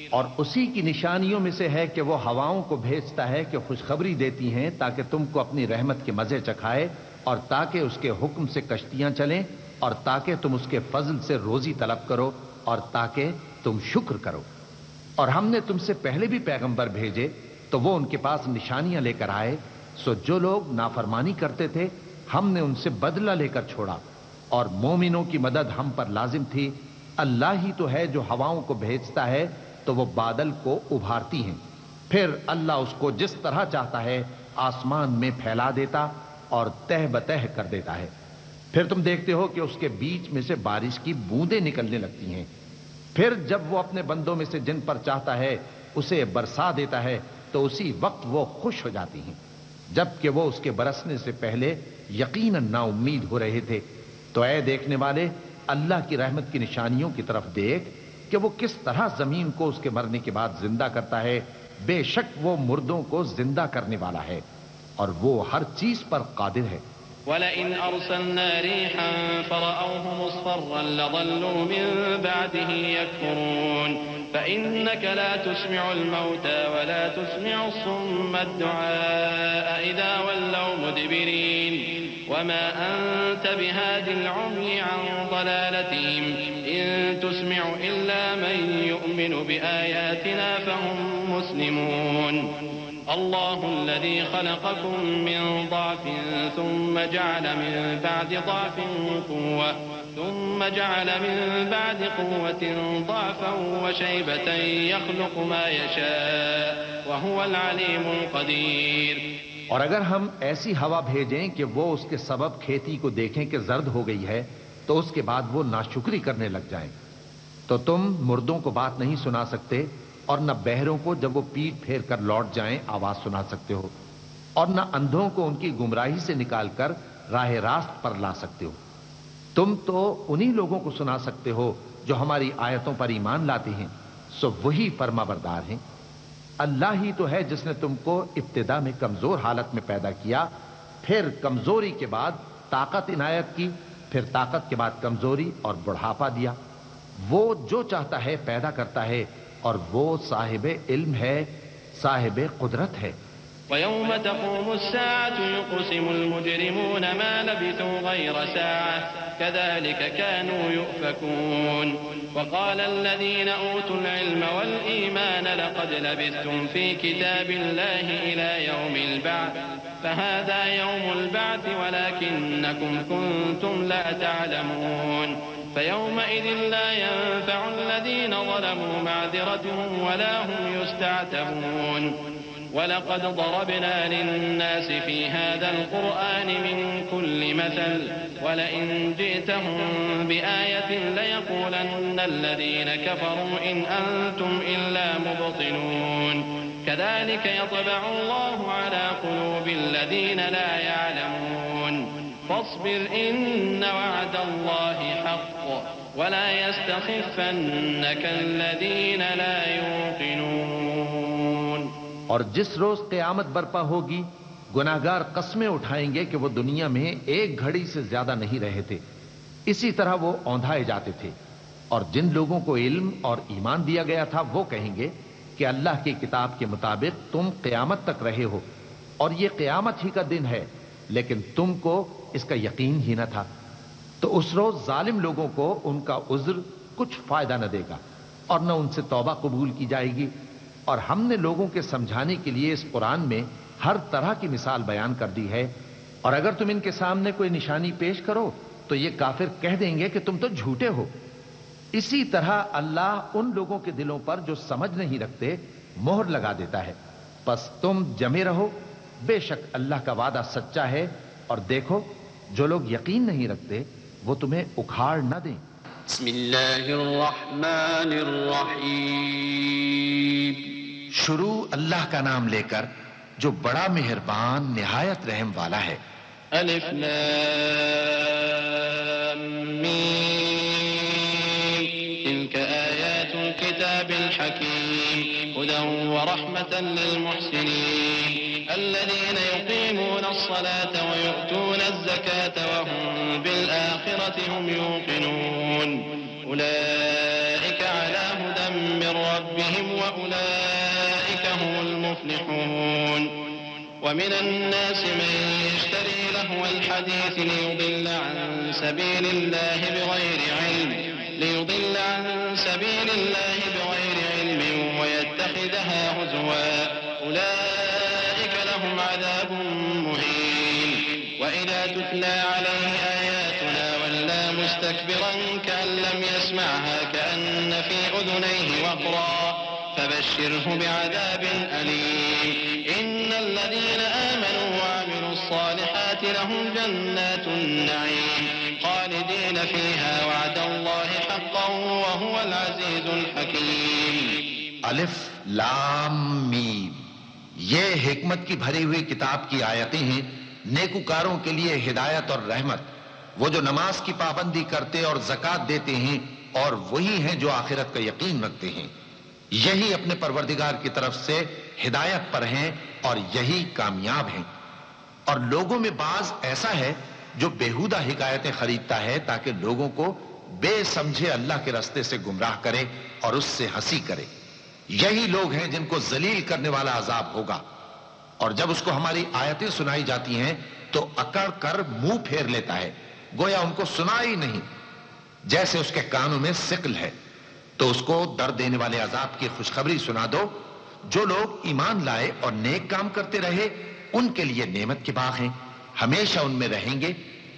اور اسی کی نشانیوں میں سے ہے کہ وہ ہواؤں کو بھیجتا ہے کہ خوشخبری دیتی ہیں تاکہ تم کو اپنی رحمت کے مزے چکھائے، اور تاکہ اس کے حکم سے کشتیاں چلیں، اور تاکہ تم اس کے فضل سے روزی طلب کرو، اور تاکہ تم شکر کرو. اور ہم نے تم سے پہلے بھی پیغمبر بھیجے تو وہ ان کے پاس نشانیاں لے کر آئے، سو جو لوگ نافرمانی کرتے تھے ہم نے ان سے بدلہ لے کر چھوڑا، اور مومنوں کی مدد ہم پر لازم تھی. اللہ ہی تو ہے جو ہواؤں کو بھیجتا ہے تو وہ بادل کو ابھارتی ہیں، پھر اللہ اس کو جس طرح چاہتا ہے آسمان میں پھیلا دیتا اور تہ بتہ کر دیتا ہے. پھر تم دیکھتے ہو کہ اس کے بیچ میں سے بارش کی بوندیں نکلنے لگتی ہیں. پھر جب وہ اپنے بندوں میں سے جن پر چاہتا ہے اسے برسا دیتا ہے تو اسی وقت وہ خوش ہو جاتی ہیں، جبکہ وہ اس کے برسنے سے پہلے یقیناً نا امید ہو رہے تھے. تو اے دیکھنے والے، اللہ کی رحمت کی نشانیوں کی طرف دیکھ کہ وہ کس طرح زمین کو اس کے مرنے کے بعد زندہ کرتا ہے. بے شک وہ مردوں کو زندہ کرنے والا ہے اور وہ ہر چیز پر قادر ہے. وَلَئِنْ أَرْسَلْنَا رِيحًا فَرَأَوْهُ مُصْفَرًّا لَظَلُّوا مِن بَعْدِهِ يَكْفُرُونَ فَإِنَّكَ لَا تُسْمِعُ الْمَوْتَى وَلَا تُسْمِعُ الصُّمَّ الدُّعَاءَ إِذَا وَلَّوْا مُدْبِرِينَ وَمَا أَنْتَ بِهَادِ الْعُمْيِ عَنْ ضَلَالَتِهِمْ إِن تُسْمِعُ إِلَّا مَن يُؤْمِنُ بِآيَاتِنَا فَهُمْ مُسْلِمُونَ. الله الذي خلقكم من ضعف ثم جعل من بعد ضعف قوة ثم جعل من بعد قوة ضعفا وشيبة يخلق ما يشاء وهو العليم القدير. اور اگر ہم ایسی ہوا بھیجیں کہ وہ اس کے سبب کھیتی کو دیکھیں کہ زرد ہو گئی ہے تو اس کے بعد وہ ناشکری کرنے لگ جائیں، تو تم مردوں کو بات نہیں سنا سکتے، اور نہ بہروں کو جب وہ پیٹ پھیر کر لوٹ جائیں آواز سنا سکتے ہو، اور نہ اندھوں کو ان کی گمراہی سے نکال کر راہ راست پر لا سکتے ہو. تم تو انہی لوگوں کو سنا سکتے ہو جو ہماری آیتوں پر ایمان لاتے ہیں، سو وہی فرما بردار ہیں. اللہ ہی تو ہے جس نے تم کو ابتدا میں کمزور حالت میں پیدا کیا، پھر کمزوری کے بعد طاقت عنایت کی، پھر طاقت کے بعد کمزوری اور بڑھاپا دیا۔ وہ جو چاہتا ہے پیدا کرتا ہے، اور وہ صاحب علم ہے، صاحب قدرت ہے۔ ويوم تقوم الساعة يقسم المجرمون ما لبثوا غير ساعة كذلك كانوا يؤفكون وقال الذين أوتوا العلم والإيمان لقد لبثتم في كتاب الله إلى يوم البعث فهذا يوم البعث ولكنكم كنتم لا تعلمون فيومئذ لا ينفع الذين ظلموا معذرتهم ولا هم يستعتبون وَلَقَدْ ضَرَبْنَا لِلنَّاسِ فِي هَذَا الْقُرْآنِ مِنْ كُلِّ مَثَلٍ وَلَئِنْ جِئْتَهُمْ بِآيَةٍ لَيَقُولَنَّ الَّذِينَ كَفَرُوا إِنْ أَنْتُمْ إِلَّا مُبْطِلُونَ كَذَلِكَ يَطْبَعُ اللَّهُ عَلَى قُلُوبِ الَّذِينَ لَا يَعْلَمُونَ فَاصْبِرْ إِنَّ وَعْدَ اللَّهِ حَقٌّ وَلَا يَسْتَخِفَّنَّكَ الَّذِينَ لَا يُوقِنُونَ۔ اور جس روز قیامت برپا ہوگی گناہگار قسمیں اٹھائیں گے کہ وہ دنیا میں ایک گھڑی سے زیادہ نہیں رہے تھے، اسی طرح وہ اوندھائے جاتے تھے۔ اور جن لوگوں کو علم اور ایمان دیا گیا تھا وہ کہیں گے کہ اللہ کی کتاب کے مطابق تم قیامت تک رہے ہو اور یہ قیامت ہی کا دن ہے، لیکن تم کو اس کا یقین ہی نہ تھا۔ تو اس روز ظالم لوگوں کو ان کا عذر کچھ فائدہ نہ دے گا اور نہ ان سے توبہ قبول کی جائے گی۔ اور ہم نے لوگوں کے سمجھانے کے لیے اس قرآن میں ہر طرح کی مثال بیان کر دی ہے، اور اگر تم ان کے سامنے کوئی نشانی پیش کرو تو یہ کافر کہہ دیں گے کہ تم تو جھوٹے ہو۔ اسی طرح اللہ ان لوگوں کے دلوں پر جو سمجھ نہیں رکھتے مہر لگا دیتا ہے۔ پس تم جمے رہو، بے شک اللہ کا وعدہ سچا ہے، اور دیکھو جو لوگ یقین نہیں رکھتے وہ تمہیں اکھاڑ نہ دیں۔ بسم اللہ الرحمن الرحیم۔ شروع اللہ کا نام لے کر جو بڑا مہربان نہایت رحم والا ہے۔ الف لام میم تلك آیات الكتاب الحکیم هدى ورحمة للمحسنین الذين يقيمون الصلاة ويؤتون الزكاة وهم بالآخرة هم يوقنون أولئك على هدى من ربهم وأولئك هم المفلحون ومن الناس من يشتري لهو الحديث ليضل عن سبيل الله بغير علم ويتخذها هزوا أولئك لهم عذاب مهين وإذا تتلى عليه آياتنا ولى مستكبرا كأن لم يسمعها كأن في أذنيه وقرا فبشره بعذاب أليم إن الذين آمنوا وعملوا الصالحات لهم جنات النعيم خالدين فيها وعد الله حقا وهو العزيز الحكيم۔ الف لام میم، یہ حکمت کی بھری ہوئی کتاب کی آیتیں ہیں، نیکوکاروں کے لیے ہدایت اور رحمت، وہ جو نماز کی پابندی کرتے اور زکوٰۃ دیتے ہیں، اور وہی ہیں جو آخرت کا یقین رکھتے ہیں، یہی اپنے پروردگار کی طرف سے ہدایت پر ہیں اور یہی کامیاب ہیں۔ اور لوگوں میں بعض ایسا ہے جو بیہودہ حکایتیں خریدتا ہے تاکہ لوگوں کو بے سمجھے اللہ کے راستے سے گمراہ کرے اور اس سے ہنسی کرے، یہی لوگ ہیں جن کو ذلیل کرنے والا عذاب ہوگا۔ اور جب اس کو ہماری آیتیں سنائی جاتی ہیں تو اکڑ کر منہ پھیر لیتا ہے، گویا ان کو سنا ہی نہیں، جیسے اس کے کانوں میں ثقل ہے۔ تو اس کو درد دینے والے عذاب کی خوشخبری سنا دو۔ جو لوگ ایمان لائے اور نیک کام کرتے رہے ان کے لیے نعمت کے باغ ہیں، ہمیشہ ان میں رہیں گے۔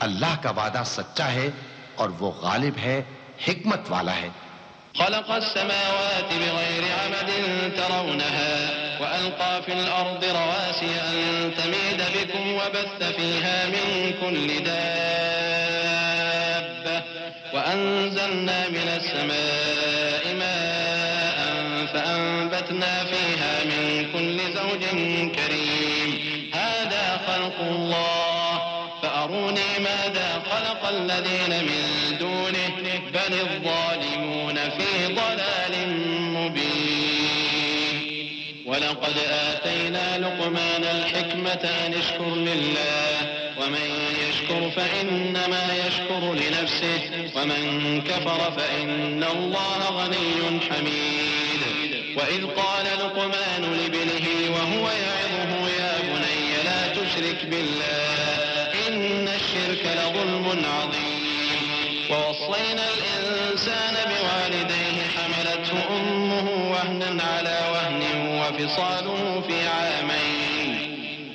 اللہ کا وعدہ سچا ہے اور وہ غالب ہے، حکمت والا ہے۔ خلق السماوات بغير عمد ترونها وألقى في الأرض رواسي أن تميد بكم وبث فيها من كل دابة وأنزلنا من السماء ماء فأنبتنا فيها من كل زوج كريم هذا خلق الله فأروني ماذا خلق الذين من دونه بل الظالمون في ضلال مبين وَلَقَدْ آتَيْنَا لُقْمَانَ الْحِكْمَةَ أَنِ اشْكُرْ لِلَّهِ وَمَنْ يَشْكُرْ فَإِنَّمَا يَشْكُرُ لِنَفْسِهِ وَمَنْ كَفَرَ فَإِنَّ اللَّهَ غَنِيٌّ حَمِيدٌ وَإِذْ قَالَ لُقْمَانُ لِابْنِهِ وَهُوَ يَعِظُهُ يَا بُنَيَّ لَا تُشْرِكْ بِاللَّهِ إِنَّ الشِّرْكَ لَظُلْمٌ عَظِيمٌ وَوَصَّيْنَا الْإِنسَانَ بِوَالِدَيْهِ حَمَلَتْهُ أُمُّهُ وَهْنًا عَلَى وَهْنٍ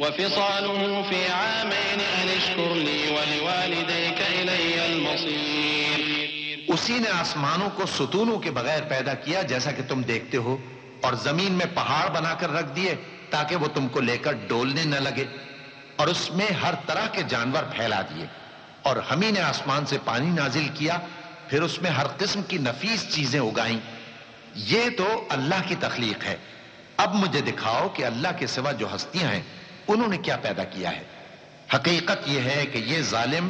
وفصاله في عامين أن اشكر لي ولوالديك إلي المصير اسی نے آسمانوں کو ستونوں کے بغیر پیدا کیا جیسا کہ تم دیکھتے ہو، اور زمین میں پہاڑ بنا کر رکھ دیے تاکہ وہ تم کو لے کر ڈولنے نہ لگے، اور اس میں ہر طرح کے جانور پھیلا دیے، اور ہم ہی نے آسمان سے پانی نازل کیا، پھر اس میں ہر قسم کی نفیس چیزیں اگائیں۔ یہ تو اللہ کی تخلیق ہے۔ اب مجھے دکھاؤ کہ اللہ کے سوا جو ہستیاں ہیں انہوں نے کیا پیدا کیا ہے۔ حقیقت یہ ہے کہ یہ ظالم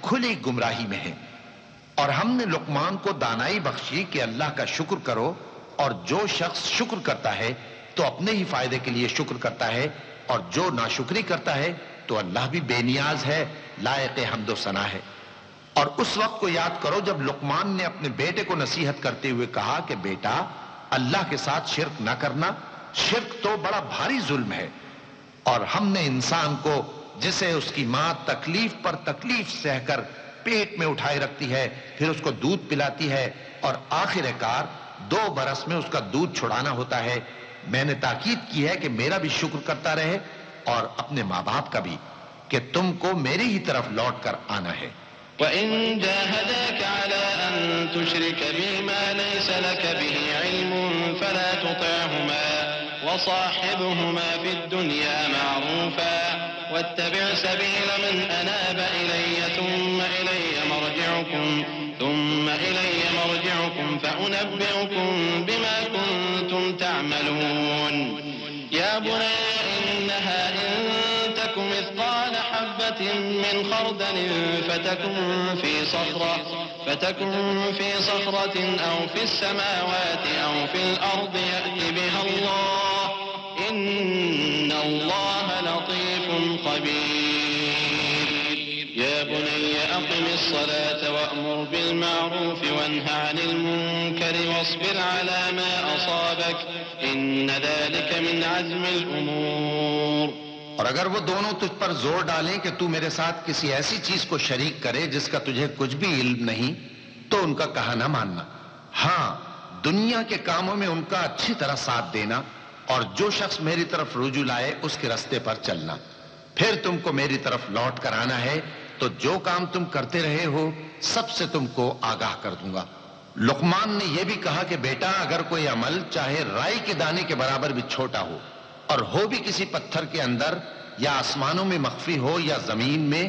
کھلی گمراہی میں ہیں۔ اور ہم نے لقمان کو دانائی بخشی کہ اللہ کا شکر کرو، اور جو شخص شکر کرتا ہے تو اپنے ہی فائدے کے لیے شکر کرتا ہے، اور جو ناشکری کرتا ہے تو اللہ بھی بے نیاز ہے، لائق حمد و ثنا ہے۔ اور اس وقت کو یاد کرو جب لقمان نے اپنے بیٹے کو نصیحت کرتے ہوئے کہا کہ بیٹا، اللہ کے ساتھ شرک نہ کرنا، شرک تو بڑا بھاری ظلم ہے، اور ہم نے انسان کو جسے اس کی ماں تکلیف پر تکلیف سہ کر پیٹ میں اٹھائے رکھتی ہے، پھر اس کو دودھ پلاتی ہے، اور آخر کار 2 برس میں اس کا دودھ چھڑانا ہوتا ہے، میں نے تاکید کی ہے کہ میرا بھی شکر کرتا رہے اور اپنے ماں باپ کا بھی، کہ تم کو میری ہی طرف لوٹ کر آنا ہے۔ وَإِن جَاهَدَاكَ عَلَىٰ أَن تُشْرِكَ بِي مَا لَيْسَ لَكَ بِهِ عِلْمٌ فَلَا تُطِعْهُمَا وَصَاحِبْهُمَا فِي الدُّنْيَا مَعْرُوفًا وَاتَّبِعْ سَبِيلَ مَنْ أَنَابَ إِلَيَّ ثُمَّ إِلَيَّ مَرْجِعُكُمْ فَأُنَبِّئُكُمْ بِمَا كُنتُمْ تَعْمَلُونَ يَا بُنَيَّ إِنَّهَا إِن تَكُ مِثْقَالَ حَبَّةٍ مِّنْ خَرْدَلٍ فتكن في صخرة أو في السماوات أو في الأرض يأت بها الله إن الله لطيف خبير يا بني أقم الصلاة وأمر بالمعروف وانه عن المنكر واصبر على ما أصابك إن ذلك من عزم الأمور۔ اور اگر وہ دونوں تجھ پر زور ڈالیں کہ تو میرے ساتھ کسی ایسی چیز کو شریک کرے جس کا تجھے کچھ بھی علم نہیں، تو ان کا کہا نہ ماننا۔ ہاں، دنیا کے کاموں میں ان کا اچھی طرح ساتھ دینا، اور جو شخص میری طرف رجوع لائے اس کے راستے پر چلنا۔ پھر تم کو میری طرف لوٹ کر آنا ہے، تو جو کام تم کرتے رہے ہو سب سے تم کو آگاہ کر دوں گا۔ لقمان نے یہ بھی کہا کہ بیٹا، اگر کوئی عمل چاہے رائی کے دانے کے برابر بھی چھوٹا ہو، اور ہو بھی کسی پتھر کے اندر یا آسمانوں میں مخفی ہو یا زمین میں،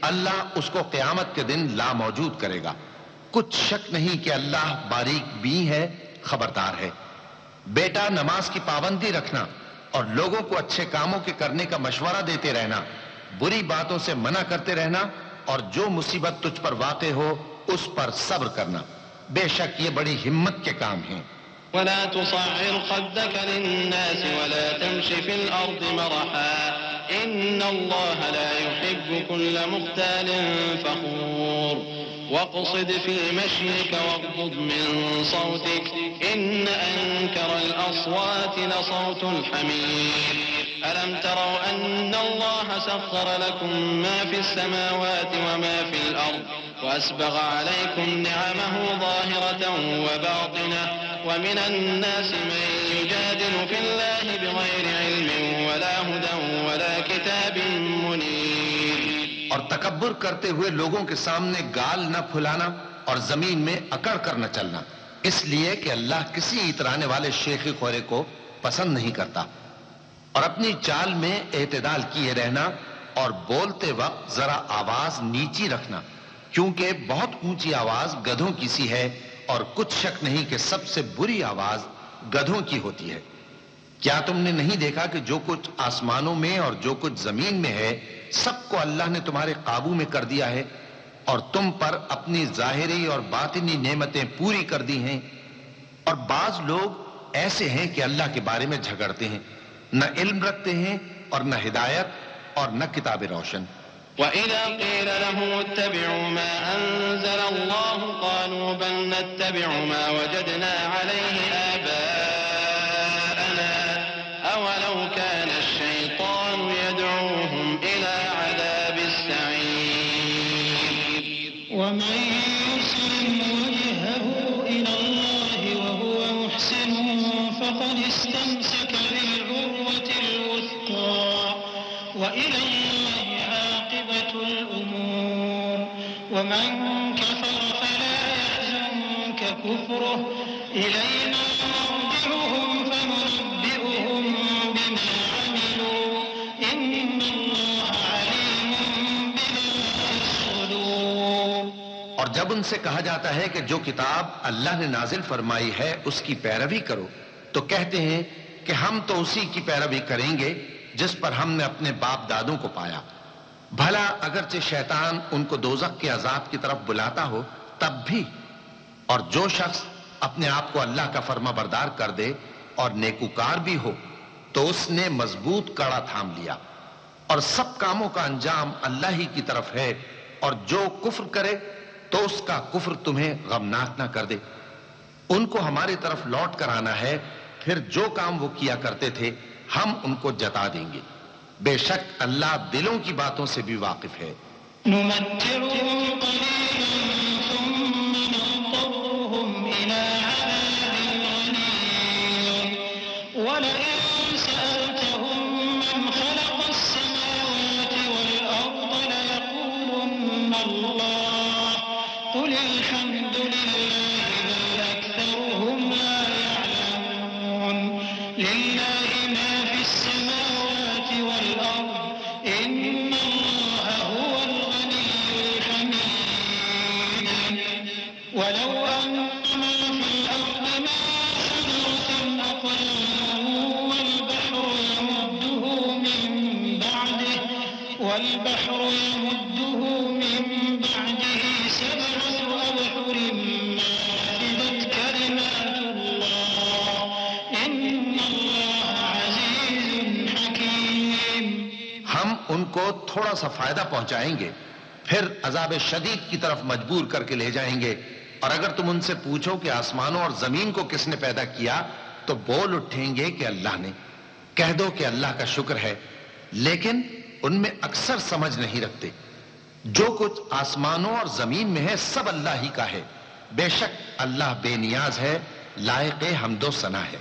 اللہ اس کو قیامت کے دن لا موجود کرے گا۔ کچھ شک نہیں کہ اللہ باریک بین ہے، خبردار ہے۔ بیٹا، نماز کی پابندی رکھنا اور لوگوں کو اچھے کاموں کے کرنے کا مشورہ دیتے رہنا، بری باتوں سے منع کرتے رہنا، اور جو مصیبت تجھ پر واقع ہو اس پر صبر کرنا، بے شک یہ بڑی ہمت کے کام ہیں۔ ولا تصعر خدك للناس ولا تمش في الأرض مرحا إن الله لا يحب كل مختال فخور واقصد في مشيك واغضض من صوتك إن أنكر الأصوات لصوت الحمير ألم تروا أن الله سخر لكم ما في السماوات وما في الأرض وأسبغ عليكم نعمه ظاهرة وباطنة ومن الناس من يجادل في الله بغير علم ولا هدى ولا كتاب منير۔ اور تکبر کرتے ہوئے لوگوں کے سامنے گال نہ پھلانا اور زمین میں اکڑ کر نہ چلنا، اس لیے کہ اللہ کسی اترانے والے شیخ خورے کو پسند نہیں کرتا۔ اور اپنی چال میں اعتدال کیے رہنا، اور بولتے وقت ذرا آواز نیچی رکھنا، کیونکہ بہت اونچی آواز گدھوں کی سی ہے، اور کچھ شک نہیں کہ سب سے بری آواز گدھوں کی ہوتی ہے۔ کیا تم نے نہیں دیکھا کہ جو کچھ آسمانوں میں اور جو کچھ زمین میں ہے سب کو اللہ نے تمہارے قابو میں کر دیا ہے، اور تم پر اپنی ظاہری اور باطنی نعمتیں پوری کر دی ہیں۔ اور بعض لوگ ایسے ہیں کہ اللہ کے بارے میں جھگڑتے ہیں، نہ علم رکھتے ہیں اور نہ ہدایت اور نہ کتاب روشن. وَإِذَا قِيلَ لَهُمُ اتَّبِعُوا مَا أَنزَلَ اللَّهُ قَالُوا بَلْ نَتَّبِعُ مَا وَجَدْنَا عَلَيْهِ آبَاءَنَا أَوَلَوْ كَانَ الشَّيْطَانُ يَدْعُوهُمْ إِلَى عَذَابِ السَّعِيرِ. وَمَن يُسْلِمْ وَجْهَهُ إِلَى اللَّهِ وَهُوَ مُحْسِنٌ فَقَدِ اسْتَمْسَكَ بِالْعُرْوَةِ الْوُثْقَى وَإِلَى اللَّهِ عَاقِبَةُ الْأُمُورِ. وَمَن كَفَرَ فَلَا يَحْزُنكَ كُفْرُهُ إِلَيْنَا مَرْجِعُهُمْ فَنُنَبِّئُهُم بِمَا عَمِلُوا إِنَّ اللَّهَ عَلِيمٌ بِذَاتِ الصُّدُورِ. اور جب ان سے کہا جاتا ہے کہ جو کتاب اللہ نے نازل فرمائی ہے اس کی پیروی کرو تو کہتے ہیں کہ ہم تو اسی کی پیروی کریں گے جس پر ہم نے اپنے باپ دادوں کو پایا. بھلا اگرچہ شیطان ان کو دوزخ کے عذاب کی طرف بلاتا ہو تب بھی. اور جو شخص اپنے آپ کو اللہ کا فرما بردار کر دے اور نیکوکار بھی ہو تو اس نے مضبوط کڑا تھام لیا. اور سب کاموں کا انجام اللہ ہی کی طرف ہے. اور جو کفر کرے تو اس کا کفر تمہیں غمناک نہ کر دے. ان کو ہماری طرف لوٹ کر آنا ہے, پھر جو کام وہ کیا کرتے تھے ہم ان کو جتا دیں گے. بے شک اللہ دلوں کی باتوں سے بھی واقف ہے. نُمَتِّعُهُمْ قَلِيلًا ثُمَّ نَضْطَرُّهُمْ إِلَى عَذَابٍ غَلِيظٍ. وَلَئِن سَأَلْتَهُم مَّنْ خَلَقَ السَّمَاوَاتِ وَالْأَرْضَ لَيَقُولُنَّ اللَّهُ قُلِ الْحَمْدُ لِلَّهِ بَلْ أَكْثَرُهُمْ لَا يَعْلَمُونَ. لِلَّهِ مَا فِي السَّمَاوَاتِ وَالْأَرْضِ إِنَّ اللَّهَ هُوَ الْغَنِيُّ الْحَمِيدُ. وَلَوْ أَنَّ مَا فِي الْأَرْضِ مِن شَجَرَةٍ أَقْلَامٌ وَالْبَحْرُ يَمُدُّهُ مِن بَعْدِهِ سَبْعَةُ أَبْحُرٍ مَّا نَفِدَتْ كَلِمَاتُ اللَّهِ إِنَّ اللَّهَ عَزِيزٌ حَكِيمٌ. ہم ان کو تھوڑا سا فائدہ پہنچائیں گے پھر عذاب شدید کی طرف مجبور کر کے لے جائیں گے. اور اگر تم ان سے پوچھو کہ آسمانوں اور زمین کو کس نے پیدا کیا تو بول اٹھیں گے کہ اللہ نے. کہہ دو کہ اللہ کا شکر ہے, لیکن ان میں اکثر سمجھ نہیں رکھتے. جو کچھ آسمانوں اور زمین میں ہے سب اللہ ہی کا ہے. بے شک اللہ بے نیاز ہے, لائق حمد و ثنا ہے.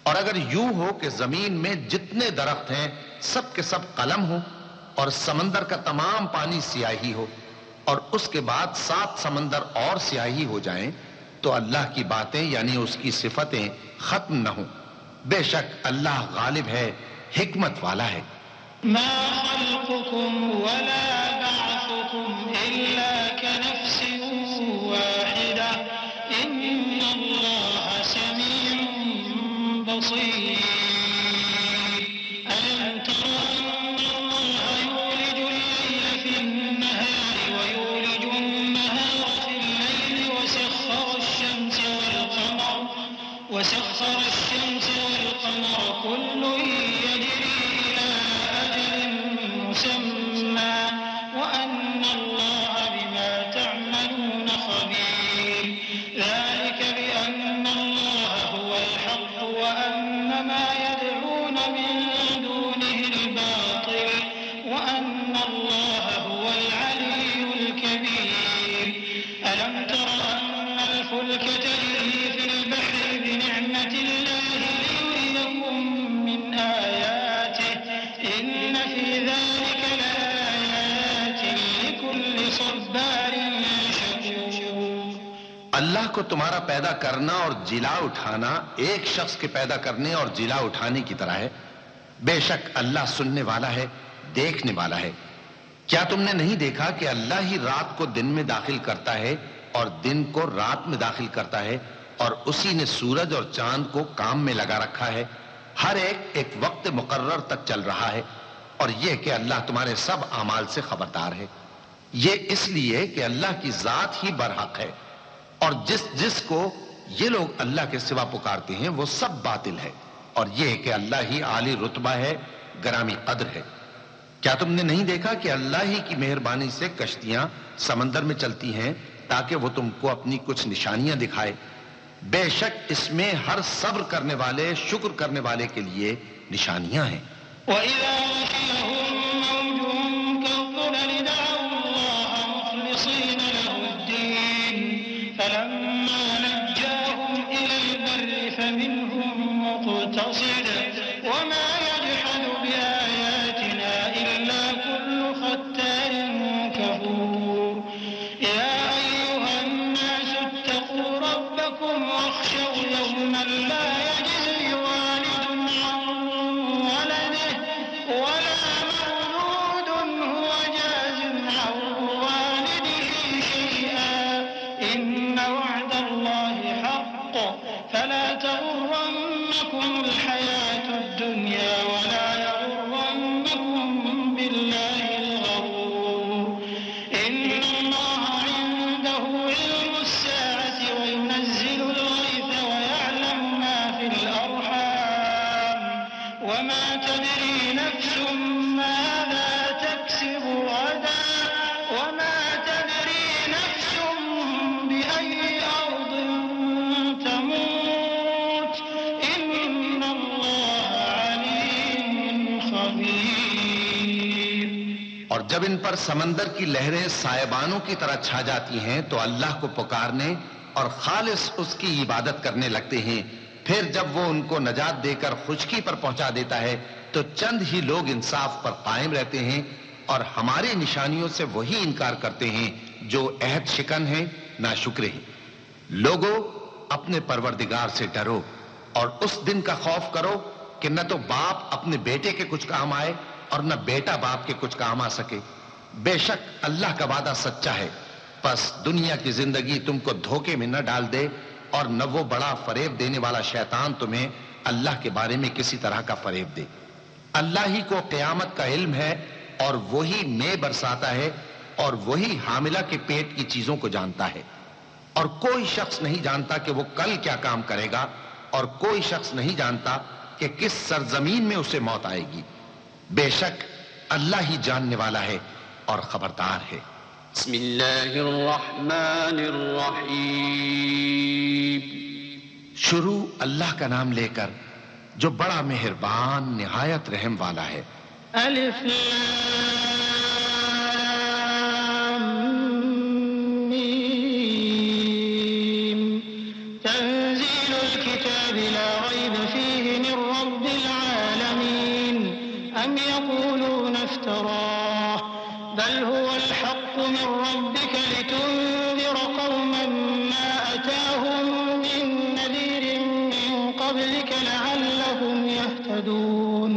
اور اگر یوں ہو کہ زمین میں جتنے درخت ہیں سب کے سب قلم ہو اور سمندر کا تمام پانی سیاہی ہو اور اس کے بعد 7 سمندر اور سیاہی ہو جائیں تو اللہ کی باتیں یعنی اس کی صفتیں ختم نہ ہوں. بے شک اللہ غالب ہے, حکمت والا ہے. ما خلقكم ولا بعثكم إلا كنفس واحدة إن الله سميع بصير. ألم تر أن الله يولج الليل في النهار ويولج النهار في الليل وسخر الشمس والقمر كل يجري إلى أجل مسمى وأن الله بما تعملون خبير. ذلك بأن الله هو الحق وأن ما يدعون من دونه الباطل وأن الله هو العلي الكبير. ألم تر أن الفلك تجري في البحر بنعمة الله ليريكم من آياته إن في ذلك لآيات لكل صبار شكور. اللہ کو تمہارا پیدا کرنا اور جلا اٹھانا ایک شخص کے پیدا کرنے اور جلا اٹھانے کی طرح ہے. بے شک اللہ سننے والا ہے, دیکھنے والا ہے. کیا تم نے نہیں دیکھا کہ اللہ ہی رات کو دن میں داخل کرتا ہے اور دن کو رات میں داخل کرتا ہے اور اسی نے سورج اور چاند کو کام میں لگا رکھا ہے. ہر ایک وقت مقرر تک چل رہا ہے. اور یہ کہ اللہ تمہارے سب اعمال سے خبردار ہے. یہ اس لیے کہ اللہ کی ذات ہی برحق ہے اور جس کو یہ لوگ اللہ کے سوا پکارتے ہیں وہ سب باطل ہے. اور یہ کہ اللہ ہی عالی رتبہ ہے، گرامی قدر ہے۔ کیا تم نے نہیں دیکھا کہ اللہ ہی کی مہربانی سے کشتیاں سمندر میں چلتی ہیں تاکہ وہ تم کو اپنی کچھ نشانیاں دکھائے؟ بے شک اس میں ہر صبر کرنے والے، شکر کرنے والے کے لیے نشانیاں ہیں۔ وَإِذَا غَشِيَهُم مَّوْجٌ كَالظُّلَلِ دَعَوُا اللَّهَ مُخْلِصِينَ لَهُ الدِّينَ فَلَمَّا نَجَّاهُمْ إِلَى الْبَرِّ فَمِنْهُم مُّقْتَصِدٌ وَمَا يَجْحَدُ بِآيَاتِنَا إِلَّا كُلُّ خَتَّارٍ كَفُورٍ يَا أَيُّهَا النَّاسُ اتَّقُوا رَبَّكُمْ وَاخْشَوْا يَوْمًا لَّا يَجْزِي وَالِدٌ عَن وَلَدِهِ وَلَا مَوْلُودٌ هُوَ جَازٍ عَن وَالِدِهِ شَيْئًا إِنَّ وَعْدَ اللَّهِ حَقٌّ فَلَا تَغُرَّنَّكُمُ الْحَيَاةُ الدُّنْيَا وَلَا يَغُرَّنَّكُم بِاللَّهِ الْغَرُورُ إِنَّ اللَّهَ عِندَهُ عِلْمُ السَّاعَةِ وَيُنَزِّلُ الْغَيْثَ وَيَعْلَمُ مَا فِي الْأَرْحَامِ وَمَا تَدْرِي نَفْسٌ مَّاذَا تَكْسِبُ غَدًا وَمَا تَدْرِي نَفْسٌ بِأَيِّ أَرْضٍ تَمُوتُ إِنَّ اللَّهَ عَلِيمٌ خَبِيرٌ۔ اور جب ان پر سمندر کی لہریں سائبانوں کی طرح چھا جاتی ہیں تو اللہ کو پکارنے اور خالص اس کی عبادت کرنے لگتے ہیں، پھر جب وہ ان کو نجات دے کر خشکی پر پہنچا دیتا ہے تو چند ہی لوگ انصاف پر قائم رہتے ہیں، اور ہماری نشانیوں سے وہی انکار کرتے ہیں جو عہد شکن ہیں، ناشکرے ہیں۔ لوگوں، اپنے پروردگار سے ڈرو اور اس دن کا خوف کرو کہ نہ تو باپ اپنے بیٹے کے کچھ کام آئے اور نہ بیٹا باپ کے کچھ کام آ سکے۔ بے شک اللہ کا وعدہ سچا ہے، پس دنیا کی زندگی تم کو دھوکے میں نہ ڈال دے، اور نہ وہ بڑا فریب دینے والا شیطان تمہیں اللہ کے بارے میں کسی طرح کا فریب دے۔ اللہ ہی کو قیامت کا علم ہے، اور وہی مے برساتا ہے، اور وہی حاملہ کے پیٹ کی چیزوں کو جانتا ہے، اور کوئی شخص نہیں جانتا کہ وہ کل کیا کام کرے گا، اور کوئی شخص نہیں جانتا کہ کس سرزمین میں اسے موت آئے گی۔ بے شک اللہ ہی جاننے والا ہے اور خبردار ہے۔ بسم اللہ الرحمن الرحیم۔ شروع اللہ کا نام لے کر جو بڑا مہربان نہایت رحم والا ہے۔ ألف لام ميم تنزيل الكتاب لا ريب فيه من رب العالمين أم يقولون افتراه بل هو الحق من ربك لتنذر قوما ما أتاهم من نذير من قبلك لعلهم يهتدون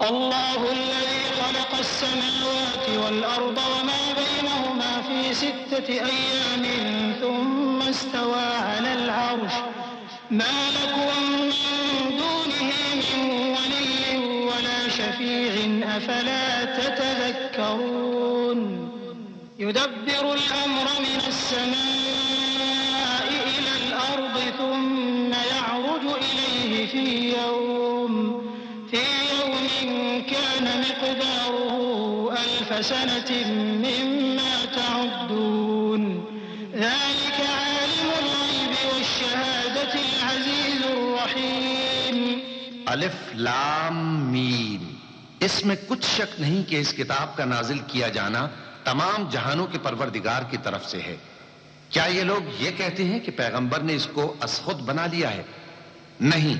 الله الذي خلق السماوات والأرض وما بينهما في 6 أيام ثم استوى على العرش ما لكم من دونه من ولي ولا شفيع أفلا تتذكرون يدبر الأمر من السماء إلى الأرض ثم يعرج إليه في يوم كان مقداره 1000 سنة مما تعدون ذلك عالم الغيب والشهادة العزيز الرحيم۔ الف لام میم۔ اس میں کچھ شک نہیں کہ اس کتاب کا نازل کیا جانا تمام جہانوں کے پروردگار کی طرف سے ہے۔ کیا یہ لوگ یہ کہتے ہیں کہ پیغمبر نے اس کو از خود بنا لیا ہے؟ نہیں،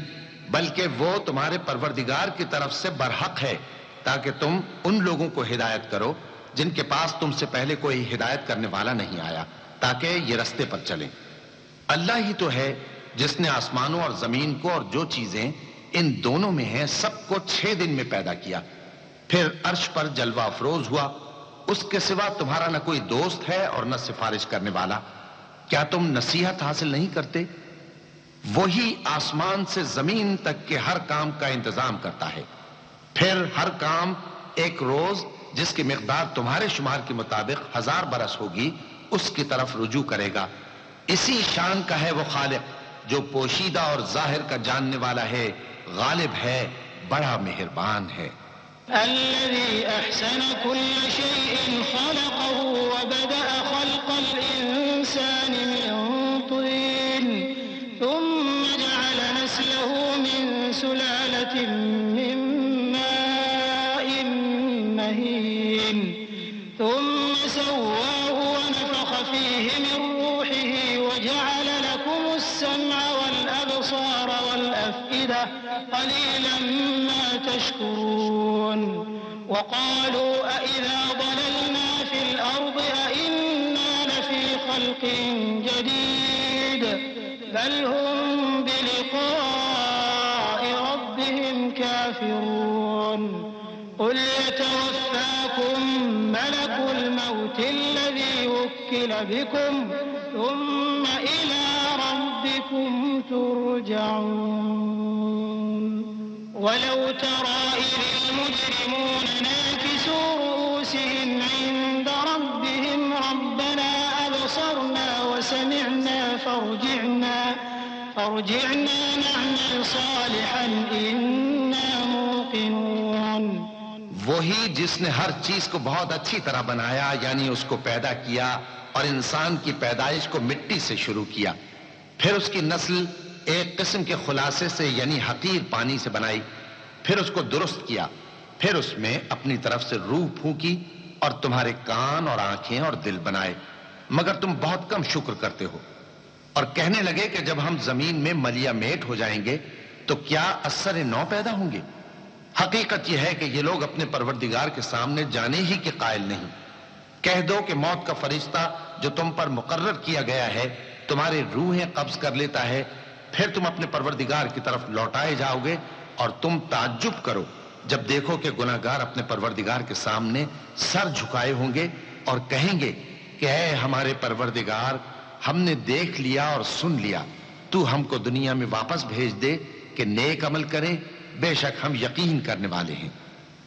بلکہ وہ تمہارے پروردگار کی طرف سے برحق ہے تاکہ تم ان لوگوں کو ہدایت کرو جن کے پاس تم سے پہلے کوئی ہدایت کرنے والا نہیں آیا، تاکہ یہ رستے پر چلیں۔ اللہ ہی تو ہے جس نے آسمانوں اور زمین کو اور جو چیزیں ان دونوں میں ہیں سب کو 6 دن میں پیدا کیا، پھر عرش پر جلوہ افروز ہوا۔ اس کے سوا تمہارا نہ کوئی دوست ہے اور نہ سفارش کرنے والا۔ کیا تم نصیحت حاصل نہیں کرتے؟ وہی آسمان سے زمین تک کے ہر کام کا انتظام کرتا ہے، پھر ہر کام ایک روز جس کی مقدار تمہارے شمار کے مطابق 1000 برس ہوگی اس کی طرف رجوع کرے گا۔ اسی شان کا ہے وہ خالق جو پوشیدہ اور ظاہر کا جاننے والا ہے، غالب ہے، بڑا مہربان ہے۔ الذي أحسن كل شيء خلقه وبدأ خلق الإنسان من طين ثم جعل نسله من سلالة من ماء مهين ثم سواه ونفخ فيه من روحه وجعل لكم السمع والأبصار والأفئدة قليلا ما تشكرون وقالوا أإذا ضللنا في الأرض أإنا لفي خلق جديد بل هم بلقاء ربهم كافرون قل يتوفاكم ملك الموت الذي وكل بكم ثم إلى ربكم ترجعون ولو ترى إذ المجرمون ناكسوا رؤوسهم عند ربهم ربنا أبصرنا وسمعنا فارجعنا نعمل صالحا إنا موقنون۔ وہی جس نے ہر چیز کو بہت اچھی طرح بنایا، یعنی اس کو پیدا کیا اور انسان کی پیدائش کو مٹی سے شروع کیا، پھر اس کی نسل ایک قسم کے خلاصے سے یعنی حقیر پانی سے بنائی، پھر اس کو درست کیا، پھر اس میں اپنی طرف سے روح پھونکی اور تمہارے کان اور آنکھیں اور دل بنائے، مگر تم بہت کم شکر کرتے ہو۔ اور کہنے لگے کہ جب ہم زمین میں ملیا میٹ ہو جائیں گے تو کیا اثر نو پیدا ہوں گے؟ حقیقت یہ ہے کہ یہ لوگ اپنے پروردگار کے سامنے جانے ہی کے قائل نہیں۔ کہہ دو کہ موت کا فرشتہ جو تم پر مقرر کیا گیا ہے تمہاری روحیں قبض کر لیتا ہے، پھر تم اپنے پروردگار کی طرف لوٹائے جاؤ گے، اور تم تعجب کرو جب دیکھو کہ گناہگار اپنے پروردگار کے سامنے سر جھکائے ہوں گے اور کہیں گے کہ اے ہمارے پروردگار، ہم نے دیکھ لیا اور سن لیا، تو ہم کو دنیا میں واپس بھیج دے کہ نیک عمل کریں، بے شک ہم یقین کرنے والے ہیں۔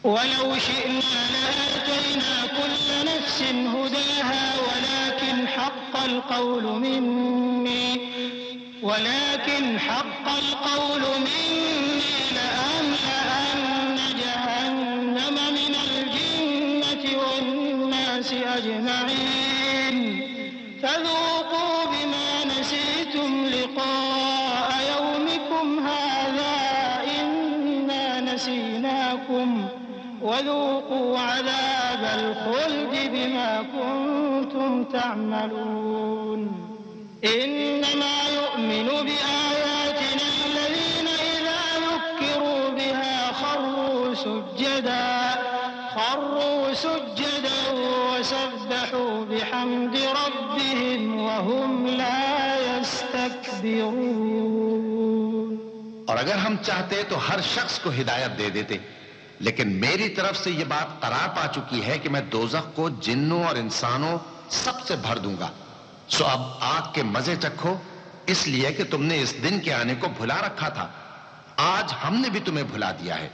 وَلَوْ شِئْنَا لَآتَيْنَا كُلَّ نَفْسٍ هُدَاهَا وَلَكِنْ حَقَّ الْقَوْلُ مِنِّي لَأَمْلَأَنَّ جَهَنَّمَ مِنَ الْجِنَّةِ وَالنَّاسِ أَجْمَعِينَ فَذُوقُوا بِمَا نَسِيتُمْ لِقَاءَ يَوْمِكُمْ هَذَا إِنَّا نَسِينَاكُمْ وَذُوقُوا عَذَابَ الْخُلْدِ بِمَا كُنتُمْ تَعْمَلُونَ إِنَّمَا يُؤْمِنُ بِآيَاتِنَا الَّذِينَ إِذَا ذُكِّرُوا بِهَا خَرُّوا سُجَّدًا وَسَبَّحُوا بِحَمْدِ رَبِّهِمْ وَهُمْ لَا يَسْتَكْبِرُونَ۔ اور اگر ہم چاہتے تو ہر شخص کو ہدایت دے دیتے، لیکن میری طرف سے یہ بات قرار پا چکی ہے کہ میں دوزخ کو جنوں اور انسانوں سب سے بھر دوں گا، سو اب آگ کے مزے چکھو، اس لیے کہ تم نے اس دن کے آنے کو بھلا رکھا تھا۔ آج ہم نے بھی تمہیں بھلا دیا ہے،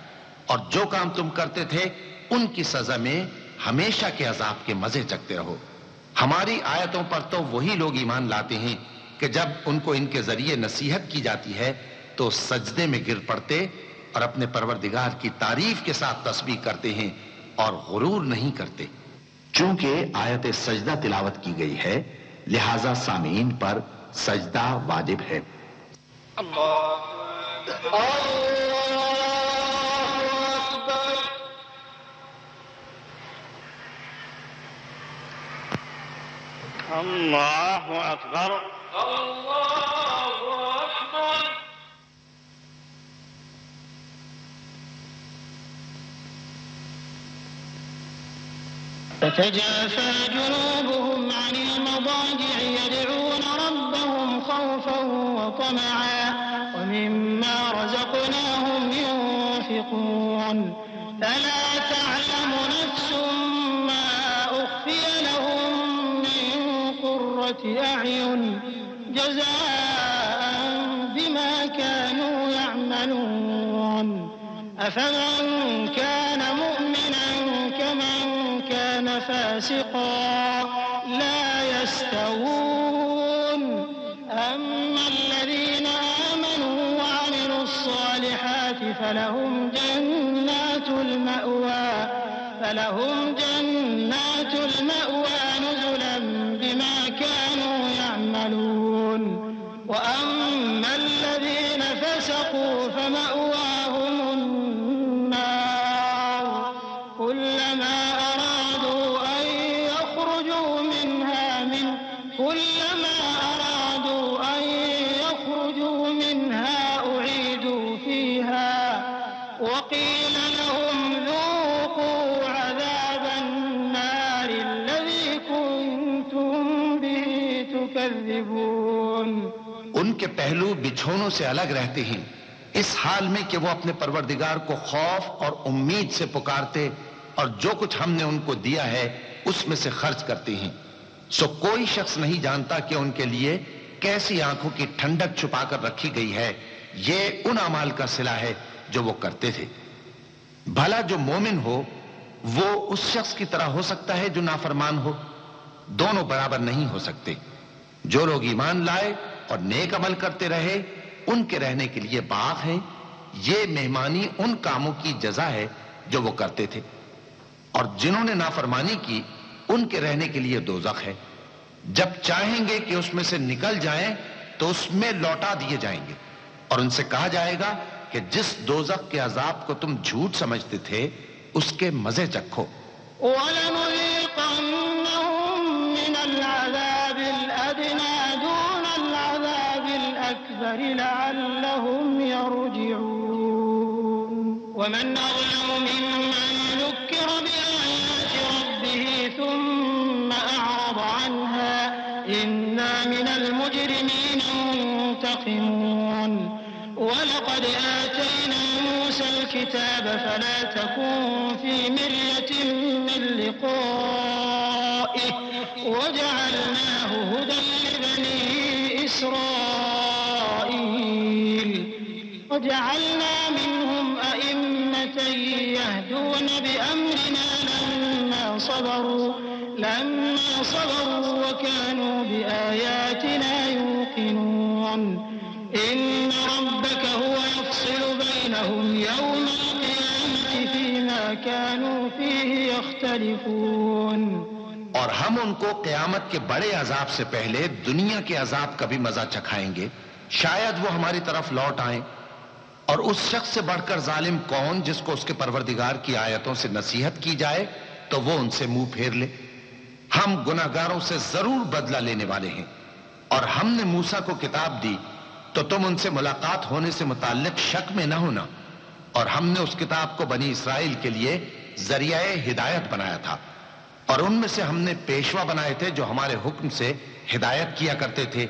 اور جو کام تم کرتے تھے ان کی سزا میں ہمیشہ کے عذاب کے مزے چکتے رہو۔ ہماری آیتوں پر تو وہی لوگ ایمان لاتے ہیں کہ جب ان کو ان کے ذریعے نصیحت کی جاتی ہے تو سجدے میں گر پڑتے اور اپنے پروردگار کی تعریف کے ساتھ تسبیح کرتے ہیں اور غرور نہیں کرتے۔ چونکہ آیت سجدہ تلاوت کی گئی ہے لہذا سامعین پر سجدہ واجب ہے۔ اللہ اکبر، اللہ اکبر۔ تتجافى جنوبهم عن المضاجع يدعون ربهم خوفا وطمعا ومما رزقناهم ينفقون فلا تعلم نفس ما أخفي لهم من قرة أعين جزاء بما كانوا يعملون أفمن كان مؤمنا كمن كان فاسقا لا يستوون أما الذين آمنوا وعملوا الصالحات فلهم جنات المأوى نزلا بما كانوا يعملون وأما الذين فسقوا فمأواهم النار كلما أرادوا أن يخرجوا منها أعيدوا فيها وقيل لهم ذوقوا عذاب النار الذي كنتم به تكذبون. ان کے پہلو بچھونوں سے الگ رہتے ہیں اس حال میں کہ وہ اپنے پروردگار کو خوف اور امید سے پکارتے اور جو کچھ ہم نے ان کو دیا ہے اس میں سے خرچ کرتے ہیں. سو کوئی شخص نہیں جانتا کہ ان کے لیے کیسی آنکھوں کی ٹھنڈک چھپا کر رکھی گئی ہے. یہ ان اعمال کا صلہ ہے جو وہ کرتے تھے. بھلا جو مومن ہو وہ اس شخص کی طرح ہو سکتا ہے جو نافرمان ہو؟ دونوں برابر نہیں ہو سکتے. جو لوگ ایمان لائے اور نیک عمل کرتے رہے ان کے رہنے کے لیے باغ ہیں. یہ مہمانی ان کاموں کی جزا ہے جو وہ کرتے تھے. اور جنہوں نے نافرمانی کی ان کے رہنے کے لیے دوزخ ہے. جب چاہیں گے کہ اس میں سے نکل جائیں تو اس میں لوٹا دیے جائیں گے اور ان سے کہا جائے گا کہ جس دوزخ کے عذاب کو تم جھوٹ سمجھتے تھے اس کے مزے چکھو. وَلَنُذِيقَنَّهُم مِّنَ الْعَذَابِ الْأَدْنَىٰ دُونَ الْعَذَابِ الْأَكْبَرِ لَعَلَّهُمْ يَرْجِعُونَ. وَمَنْ أَظْلَمُ مِمَّنْ ذُكِّرَ بِآيَاتِ رَبِّهِ ثُمَّ أَعْرَضَ عَنْهَا إِنَّا مِنَ الْمُجْرِمِينَ مُنتَقِمُونَ. وَلَقَدْ آتَيْنَا مُوسَى الْكِتَابَ فَلَا تَكُن فِي مِرْيَةٍ مِّن لِّقَائِهِ وَجَعَلْنَاهُ هُدًى لِّبَنِي إِسْرَائِيلَ. وَجَعَلْنَا مِنْهُمْ أَئِمَّةً يَهْدُونَ بِأَمْرِنَا لَمَّا صَبَرُوا وَكَانُوا بِآيَاتِنَا يُوقِنُونَ. إِنَّ رَبَّكَ هُوَ يَفْصِلُ بَيْنَهُمْ يَوْمَ الْقِيَامَةِ فِيمَا كَانُوا فِيهِ يَخْتَلِفُونَ. اور ہم ان کو قیامت کے بڑے عذاب سے پہلے دنیا کے عذاب کا بھی مزہ چکھائیں گے. شاید وہ ہماری طرف لوٹ آئیں. اور اس شخص سے بڑھ کر ظالم کون جس کو اس کے پروردگار کی آیتوں سے نصیحت کی جائے تو وہ ان سے منہ پھیر لے. ہم گناہگاروں سے ضرور بدلہ لینے والے ہیں. اور ہم نے موسیٰ کو کتاب دی تو تم ان سے ملاقات ہونے سے متعلق شک میں نہ ہونا. اور ہم نے اس کتاب کو بنی اسرائیل کے لیے ذریعہ ہدایت بنایا تھا. اور ان میں سے ہم نے پیشوا بنائے تھے جو ہمارے حکم سے ہدایت کیا کرتے تھے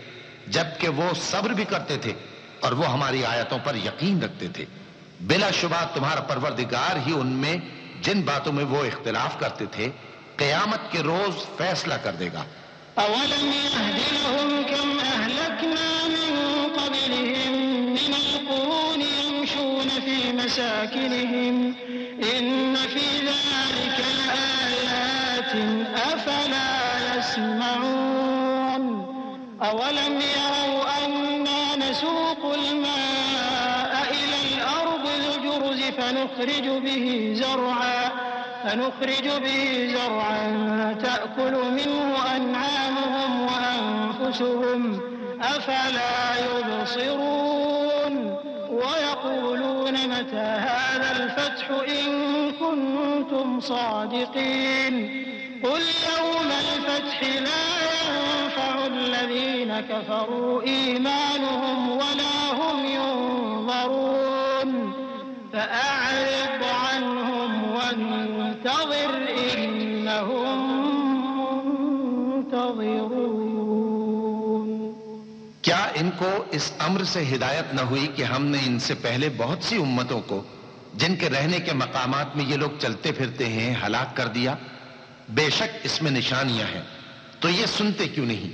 جبکہ وہ صبر بھی کرتے تھے اور وہ ہماری آیتوں پر یقین رکھتے تھے. بلا شبہ تمہارا پروردگار ہی ان میں جن باتوں میں وہ اختلاف کرتے تھے قیامت کے روز فیصلہ کر دے گا. أَوَلَمْ يَهْدِ لَهُمْ كَمْ أَهْلَكْنَا مِن قَبْلِهِم مِّنَ الْقُرُونِ يَمْشُونَ فِي مَسَاكِنِهِمْ إِنَّ فِي ذَلِكَ لَآيَاتٍ أَفَلَا يَسْمَعُونَ. أَوَلَمْ يَرَوْا أَنَّا نَسُوقُ الْمَاءَ إِلَى الْأَرْضِ الْجُرُزِ فَنُخْرِجُ بِهِ زرعا تأكل منه أنعامهم وأنفسهم أفلا يبصرون. ويقولون متى هذا الفتح إن كنتم صادقين. قل يوم الفتح لا ينفع الذين كفروا إيمانهم ولا هم ينظرون. فأعرض عنهم وانتظر إنهم منتظرون. کیا ان کو اس امر سے ہدایت نہ ہوئی کہ ہم نے ان سے پہلے بہت سی امتوں کو جن کے رہنے کے مقامات میں یہ لوگ چلتے پھرتے ہیں ہلاک کر دیا؟ بے شک اس میں نشانیاں ہیں تو یہ سنتے کیوں نہیں؟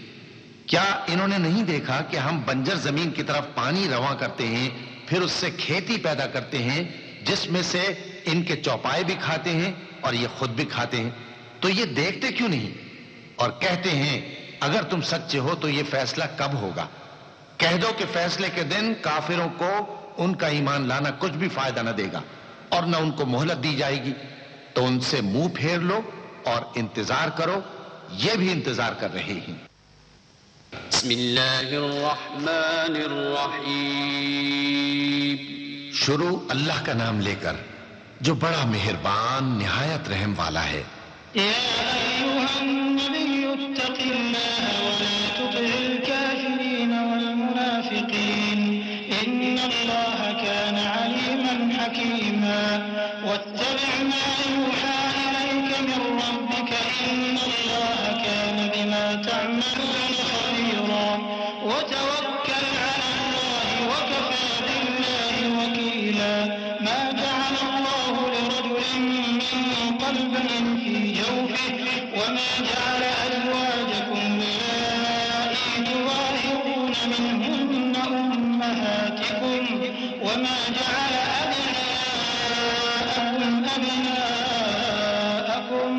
کیا انہوں نے نہیں دیکھا کہ ہم بنجر زمین کی طرف پانی رواں کرتے ہیں پھر اس سے کھیتی پیدا کرتے ہیں جس میں سے ان کے چوپائے بھی کھاتے ہیں اور یہ خود بھی کھاتے ہیں؟ تو یہ دیکھتے کیوں نہیں؟ اور کہتے ہیں اگر تم سچے ہو تو یہ فیصلہ کب ہوگا؟ کہہ دو کہ فیصلے کے دن کافروں کو ان کا ایمان لانا کچھ بھی فائدہ نہ دے گا اور نہ ان کو مہلت دی جائے گی، تو ان سے منہ پھیر لو اور انتظار کرو، یہ بھی انتظار کر رہے ہیں۔ بسم اللہ الرحمن الرحیم۔ شروع اللہ کا نام لے کر جو بڑا مہربان نہایت رحم والا ہے۔ یا ایھا النبی اتق اللہ ولا تطع الکافرین والمنافقین ان اللہ کان علیما حکیما واتبع ما یوحى الیک من ربک ان اللہ کان بما تعملون خبیرا وتوکل علی اللہ وکفى باللہ وکیلا ما جعل اللہ لرجل من قلبین في جوفه وما جعل أزواجكم اللائي تظاهرون منهن أمهاتكم وما جعل أبناءكم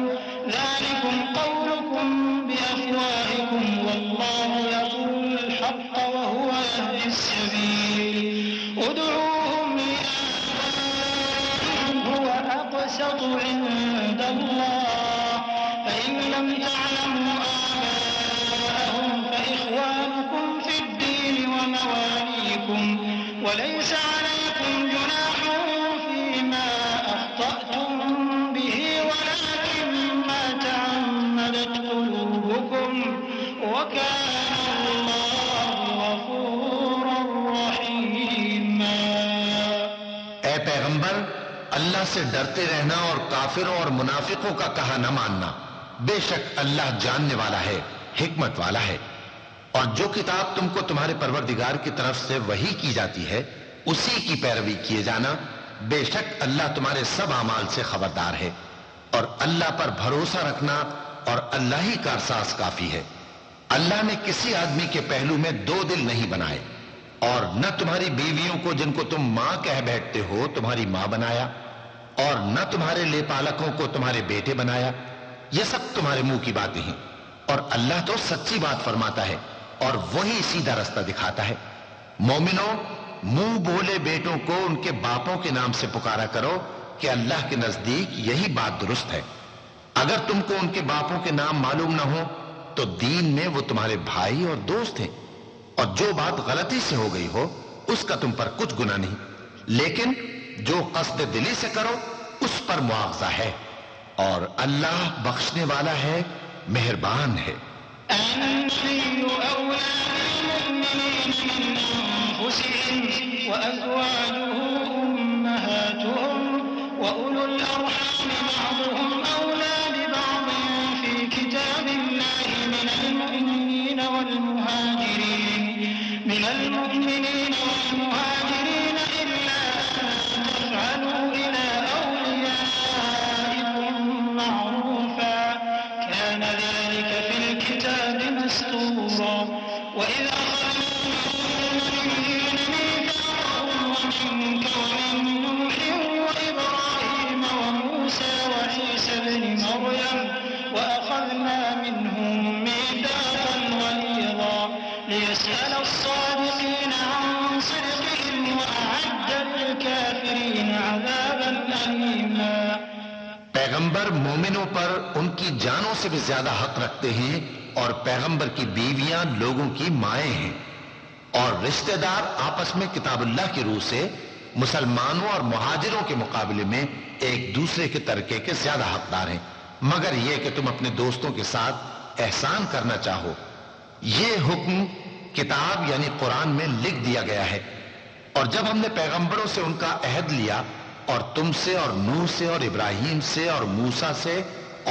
ذلكم قولكم بأفواهكم والله يقول الحق وهو يهدي السبيل ادعوهم لآبائهم هو أقسط عند الله فإن لم تعلموا آباءهم فإخوانكم في الدين ومواليكم وليس عليكم جناح فيما أخطأتم به ولكن ما تعمدت قلوبكم وكان الله غفورا رحيما۔ اے پیغمبر، اللہ سے ڈرتے رہنا اور کافروں اور منافقوں کا کہا نہ ماننا، بے شک اللہ جاننے والا ہے، حکمت والا ہے۔ اور جو کتاب تم کو تمہارے پروردگار کی طرف سے وحی کی جاتی ہے اسی کی پیروی کیے جانا، بے شک اللہ تمہارے سب اعمال سے خبردار ہے۔ اور اللہ پر بھروسہ رکھنا اور اللہ ہی کا احساس کافی ہے۔ اللہ نے کسی آدمی کے پہلو میں دو دل نہیں بنائے، اور نہ تمہاری بیویوں کو جن کو تم ماں کہہ بیٹھتے ہو تمہاری ماں بنایا، اور نہ تمہارے لے پالکوں کو تمہارے بیٹے بنایا۔ یہ سب تمہارے منہ کی باتیں ہیں، اور اللہ تو سچی بات فرماتا ہے اور وہی سیدھا رستہ دکھاتا ہے۔ مومنوں، منہ بولے بیٹوں کو ان کے باپوں کے نام سے پکارا کرو کہ اللہ کے نزدیک یہی بات درست ہے۔ اگر تم کو ان کے باپوں کے نام معلوم نہ ہو تو دین میں وہ تمہارے بھائی اور دوست ہیں، اور جو بات غلطی سے ہو گئی ہو اس کا تم پر کچھ گناہ نہیں، لیکن جو قصد دلی سے کرو اس پر مواخذہ ہے، اور اللہ بخشنے والا ہے، مہربان ہے۔ النبي أولى بالمؤمنين من أنفسهم وأزواجه أمهاتهم وأولو الأرحام بعضهم أولى ببعض في كتاب الله من المؤمنين والمهاجرين إلا أن تفعلوا إلى أوليائكم معروفا كان ذلك في الكتاب مسطورا وإذا أخذنا من ميثاقهم ومنك ومن نوح وإبراهيم وموسى وعيسى ابن مريم وأخذنا منهم ميثاقا غليظا ليسأل الصادقين عن صدقهم وأعد للكافرين عذابا أليما۔ پیغمبر مومنوں پر ان کی جانوں سے بھی زیادہ حق رکھتے ہیں، اور پیغمبر کی بیویاں لوگوں کی مائیں ہیں، اور رشتہ دار آپس میں کتاب اللہ کی روح سے مسلمانوں اور مہاجروں کے مقابلے میں ایک دوسرے کے ترکے کے زیادہ حقدار ہیں، مگر یہ کہ تم اپنے دوستوں کے ساتھ احسان کرنا چاہو۔ یہ حکم کتاب یعنی قرآن میں لکھ دیا گیا ہے۔ اور جب ہم نے پیغمبروں سے ان کا عہد لیا، اور تم سے اور نوح سے اور ابراہیم سے اور موسیٰ سے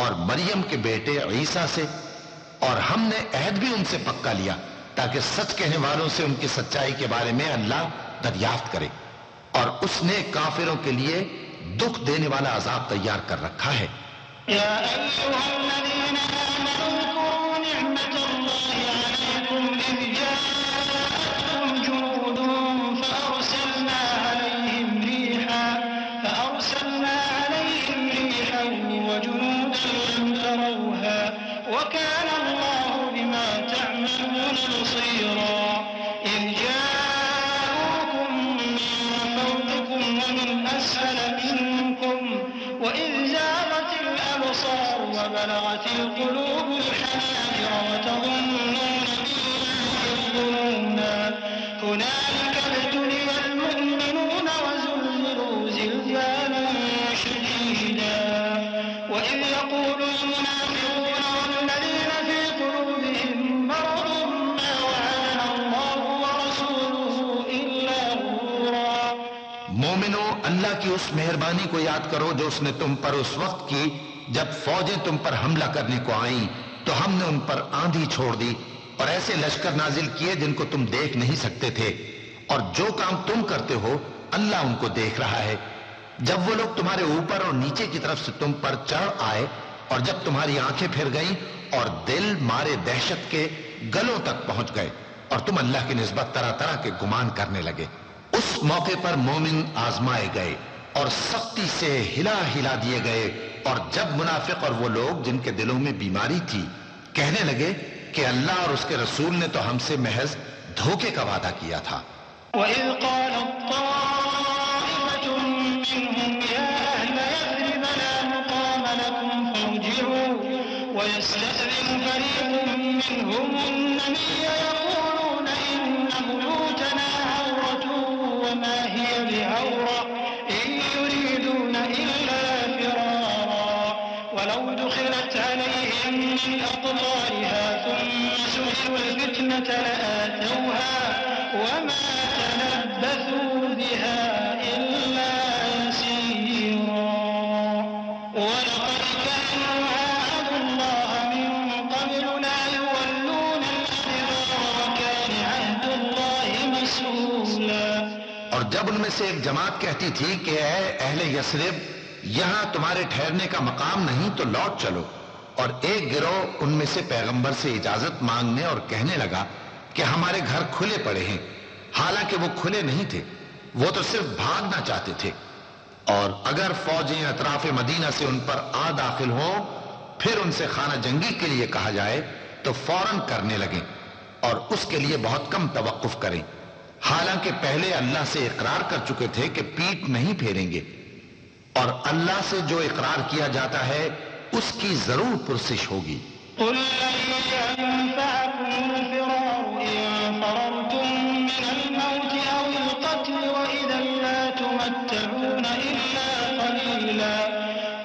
اور مریم کے بیٹے عیسیٰ سے، اور ہم نے عہد بھی ان سے پکا لیا تاکہ سچ کہنے والوں سے ان کی سچائی کے بارے میں اللہ دریافت کرے، اور اس نے کافروں کے لیے دکھ دینے والا عذاب تیار کر رکھا ہے۔ يا أيها الذين آمنوا اذكروا نعمة الله عليكم إذ جاءتكم جنود فأرسلنا عليهم ريحا وجنودا لم تروها وكان الله بما تعملون بصيرا إذ جاءوكم من هنالك ابتلي المؤمنون وزلزلوا زلزالا شديدا وإذ يقول المنافقون والذين في قلوبهم مرض ما وعدنا الله ورسوله إلا غرورا. مومنو، اللہ کی اس مہربانی کو یاد کرو جو اس نے تم پر اس وقت کی جب فوجیں تم پر حملہ کرنے کو آئیں تو ہم نے ان پر آندھی چھوڑ دی اور ایسے لشکر نازل کیے جن کو تم دیکھ نہیں سکتے تھے، اور جو کام تم کرتے ہو اللہ ان کو دیکھ رہا ہے. جب وہ لوگ تمہارے اوپر اور نیچے کی طرف سے تم پر چڑھ آئے اور جب تمہاری آنکھیں پھر گئیں اور دل مارے دہشت کے گلوں تک پہنچ گئے اور تم اللہ کی نسبت طرح طرح کے گمان کرنے لگے، اس موقع پر مومن آزمائے گئے اور سختی سے ہلا ہلا دیے گئے. اور جب منافق اور وہ لوگ جن کے دلوں میں بیماری تھی کہنے لگے کہ اللہ اور اس کے رسول نے تو ہم سے محض دھوکے کا وعدہ کیا تھا. وَإِذْ قَالَتْ طَائِفَةٌ مِّنْهُمْ يَا أَهْلَ يَثْرِبَ لَا مُقَامَ لَكُمْ فَارْجِعُوا وَيَسْتَأْذِنُ فَرِيقٌ مِّنْهُمُ النَّبِيَّ يَقُولُونَ إِنَّ بُيُوتَنَا عَوْرَةٌ وَمَا هِيَ بِعَوْرَةٍ إِن يُرِيدُونَ إِلَّا فِرَارًا وَلَوْ دُخِلَتْ عَلَيْهِم مِّنْ أَقْطَارِهَا ثُمَّ سُئِلُوا الْفِتْنَةَ لَآتَوْهَا وَمَا تَلَبَّثُوا بِهَا إِلَّا يَسِيرًا وَلَقَدْ كَانُوا عَاهَدُوا اللَّهَ مِن قَبْلُ لَا يُوَلُّونَ الْأَدْبَارَ وَكَانَ عَهْدُ اللَّهِ مَسْئُولًا. اور جب ان میں سے ایک جماعت کہتی تھی کہ اے اہل یثرب، یہاں تمہارے ٹھہرنے کا مقام نہیں تو لوٹ چلو، اور ایک گروہ ان میں سے پیغمبر سے اجازت مانگنے اور کہنے لگا کہ ہمارے گھر کھلے پڑے ہیں، حالانکہ وہ کھلے نہیں تھے، وہ تو صرف بھاگنا چاہتے تھے. اور اگر فوجیں اطراف مدینہ سے ان پر آ داخل ہوں پھر ان سے خانہ جنگی کے لیے کہا جائے تو فوراً کرنے لگیں اور اس کے لیے بہت کم توقف کریں، حالانکہ پہلے اللہ سے اقرار کر چکے تھے کہ پیٹ نہیں پھیریں گے، اور اللہ سے جو اقرار کیا جاتا ہے اس کی ضرور پرسش ہوگی. قُل لَّن يَنفَعَكُمُ الْفِرَارُ إِن فَرَرْتُم مِّنَ الْمَوْتِ أَوِ الْقَتْلِ وَإِذًا لَّا تُمَتَّعُونَ إِلَّا قَلِيلًا.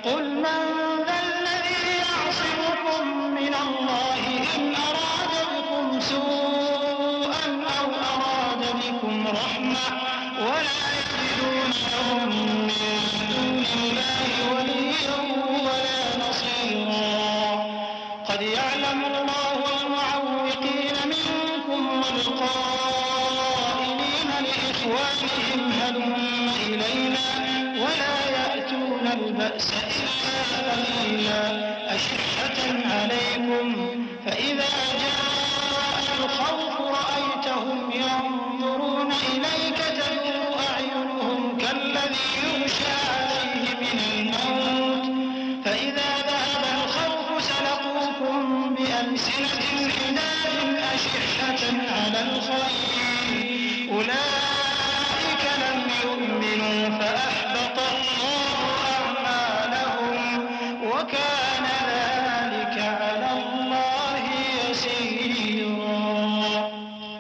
قُلْ مَن ذَا الَّذِي يَعْصِمُكُم مِّنَ اللَّهِ إِنْ أَرَادَ بِكُمْ سُوءًا أَوْ أَرَادَ بِكُمْ رَحْمَةً وَلَا يَجِدُونَ لَهُم مِّن دُونِ اللَّهِ وَلِيًّا وَلَا نَصِيرًا. قد يعلم الله المعوقين منكم والقائلين لإخوانهم هلم إلينا ولا يأتون البأس إلا قليلا أشحة عليكم فإذا جاء الخوف رأيتهم ينظرون إليك تدور أعينهم كالذي يغشى عليه من الموت فإذا ذهب الخوف سلقوكم بألسنة حداد أشحة على الخير أولئك لم يؤمنوا فأحبط الله أعمالهم وكان ذلك على الله يسيرا.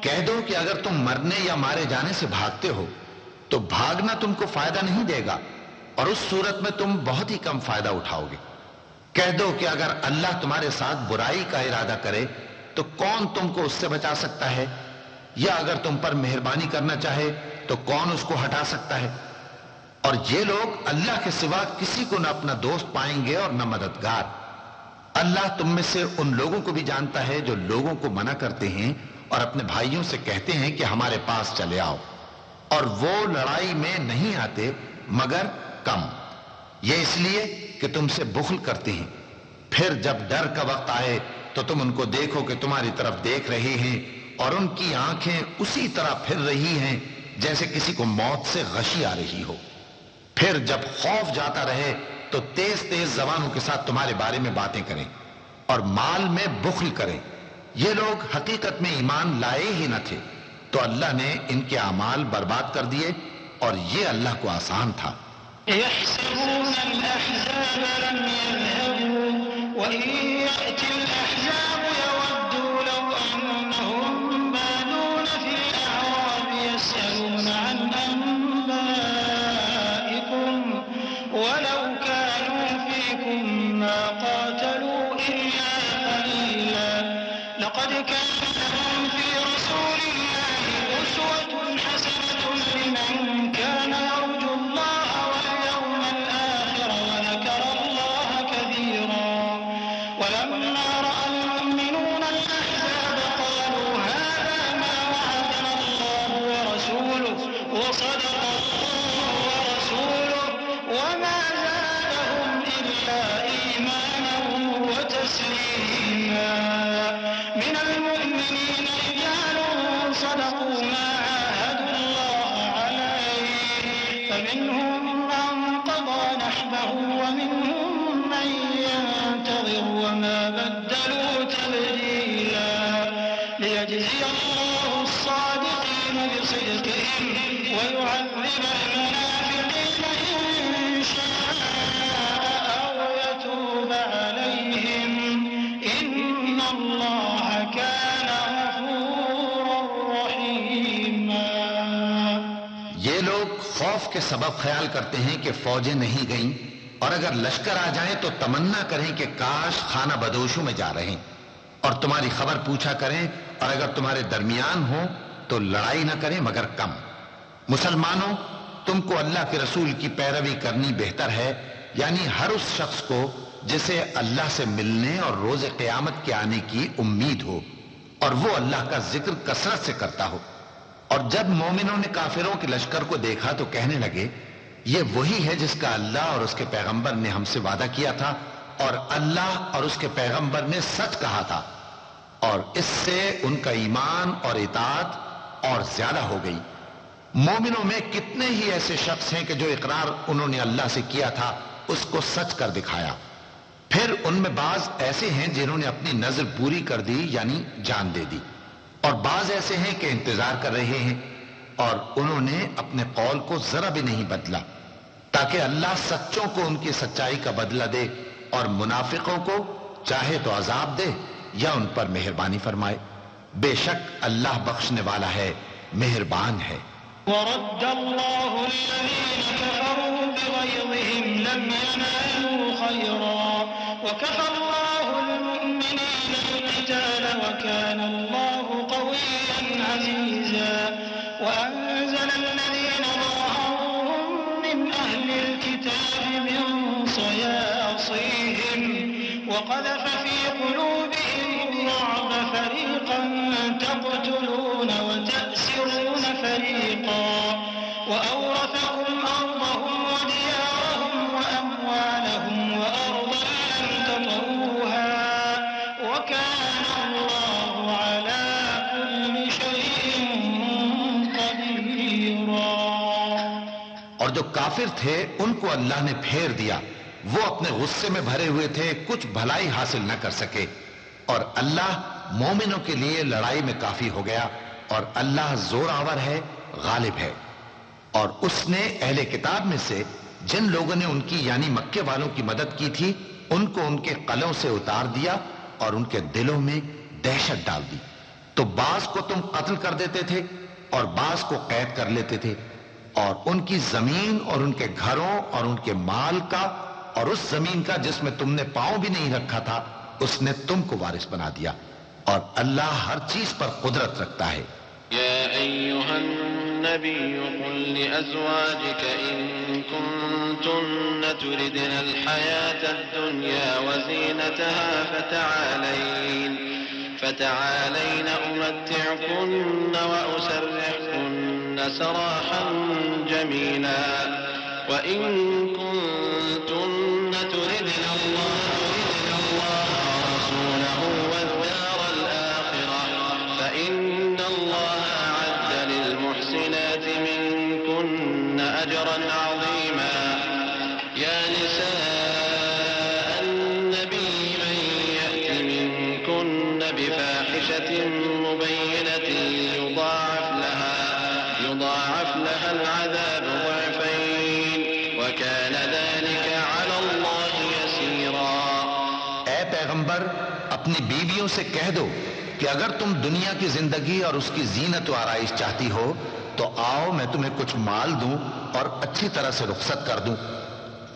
کہہ دو کہ اگر تم مرنے یا مارے جانے سے بھاگتے ہو تو بھاگنا تم کو فائدہ نہیں دے گا، اور اس صورت میں تم بہت ہی کم فائدہ اٹھاؤ گے. کہہ دو کہ اگر اللہ تمہارے ساتھ برائی کا ارادہ کرے تو کون تم کو اس سے بچا سکتا ہے، یا اگر تم پر مہربانی کرنا چاہے تو کون اس کو ہٹا سکتا ہے. اور یہ لوگ اللہ کے سوا کسی کو نہ اپنا دوست پائیں گے اور نہ مددگار. اللہ تم میں سے ان لوگوں کو بھی جانتا ہے جو لوگوں کو منع کرتے ہیں اور اپنے بھائیوں سے کہتے ہیں کہ ہمارے پاس چلے آؤ، اور وہ لڑائی میں نہیں آتے مگر کم، یہ اس لیے کہ تم سے بخل کرتے ہیں. پھر جب ڈر کا وقت آئے تو تم ان کو دیکھو کہ تمہاری طرف دیکھ رہے ہیں اور ان کی آنکھیں اسی طرح پھر رہی ہیں جیسے کسی کو موت سے غشی آ رہی ہو. پھر جب خوف جاتا رہے تو تیز تیز زبانوں کے ساتھ تمہارے بارے میں باتیں کریں اور مال میں بخل کریں. یہ لوگ حقیقت میں ایمان لائے ہی نہ تھے تو اللہ نے ان کے اعمال برباد کر دیے، اور یہ اللہ کو آسان تھا. يحسبون الأحزاب لم يذهبوا وإن يأتي الأحزاب يودوا لو أنهم بادون في الأعراب لكم في رسول الله أسوة حسنة لمن كان يرجو الله واليوم الآخر وذكر الله كثيرا ولما رأى المؤمنون الأحزاب قالوا هذا ما وعدنا الله ورسوله وصدق الله ورسوله وما زادهم إلا إيمانا وتسليما من المؤمنين رجال صدقوا ما عاهدوا الله عليه فمنهم من قضى نحبه ومنهم من ينتظر وما بدلوا تبديلا ليجزي الله الصادقين بصدقهم ويعذب المنافقين إن شاء أو يتوب عليهم إن الله كان غفورا رحيما. یہ لوگ خوف کے سبب خیال کرتے ہیں کہ فوجیں نہیں گئیں اور اگر لشکر آ جائیں تو تمنا کریں کہ کاش خانہ بدوشوں میں جا رہے اور تمہاری خبر پوچھا کریں اور اگر تمہارے درمیان ہو تو لڑائی نہ کریں مگر کم. مسلمانوں تم کو اللہ کے رسول کی پیروی کرنی بہتر ہے، یعنی ہر اس شخص کو جسے اللہ سے ملنے اور روز قیامت کے آنے کی امید ہو اور وہ اللہ کا ذکر کثرت سے کرتا ہو. اور جب مومنوں نے کافروں کے لشکر کو دیکھا تو کہنے لگے یہ وہی ہے جس کا اللہ اور اس کے پیغمبر نے ہم سے وعدہ کیا تھا اور اللہ اور اس کے پیغمبر نے سچ کہا تھا، اور اس سے ان کا ایمان اور اطاعت اور زیادہ ہو گئی. مومنوں میں کتنے ہی ایسے شخص ہیں کہ جو اقرار انہوں نے اللہ سے کیا تھا اس کو سچ کر دکھایا. پھر ان میں بعض ایسے ہیں جنہوں نے اپنی نظر پوری کر دی یعنی جان دے دی، اور بعض ایسے ہیں کہ انتظار کر رہے ہیں اور انہوں نے اپنے قول کو ذرا بھی نہیں بدلا تاکہ اللہ سچوں کو ان کی سچائی کا بدلہ دے اور منافقوں کو چاہے تو عذاب دے یا ان پر مہربانی فرمائے. بے شک اللہ بخشنے والا ہے، مہربان ہے. ورد الله الذين كفروا بغيظهم لم ينالوا خيرا وكفى الله المؤمنين القتال وكان الله قويا عزيزا وأنزل الذين ظاهروهم من أهل الكتاب من صياصيهم وقذف في قلوبهم الرعب فريقا تقتلون وتأسرون فريقا وأورثكم أرضهم وديارهم وأموالهم وأرضا لم تطئوها وكان الله على كل شيء قديرا. اور جو کافر تھے ان کو اللہ نے پھیر دیا، وہ اپنے غصے میں بھرے ہوئے تھے، کچھ بھلائی حاصل نہ کر سکے، اور اللہ مومنوں کے لیے لڑائی میں کافی ہو گیا، اور اللہ زور آور ہے، غالب ہے. اور اس نے اہل کتاب میں سے جن لوگوں نے ان کی یعنی مکے والوں کی مدد کی تھی ان کو ان کے قلعوں سے اتار دیا اور ان کے دلوں میں دہشت ڈال دی. تو بعض کو تم قتل کر دیتے تھے اور بعض کو قید کر لیتے تھے، اور ان کی زمین اور ان کے گھروں اور ان کے مال کا اور اس زمین کا جس میں تم نے پاؤں بھی نہیں رکھا تھا اس نے تم کو وارث بنا دیا، اور اللہ ہر چیز پر قدرت رکھتا ہے. يا أيها النبي قل لأزواجك إن كنتن تردن الحياة الدنيا وزينتها فتعالين أمتعكن وأسرحكن سراحا جميلا وإن كنتن تردن الله ورسوله والدار الآخرة فإن الله أعد للمحسنات منكن أجرا عظيما. يا نساء النبي من يأت منكن بفاحشة مبينة يضاعف لها العذاب ضعفين وكان ذلك على الله يسيرا. اے پیغمبر اپنی بیویوں سے کہہ دو کہ اگر تم دنیا کی زندگی اور اس کی زینت و آرائش چاہتی ہو تو آؤ میں تمہیں کچھ مال دوں اور اچھی طرح سے رخصت کر دوں،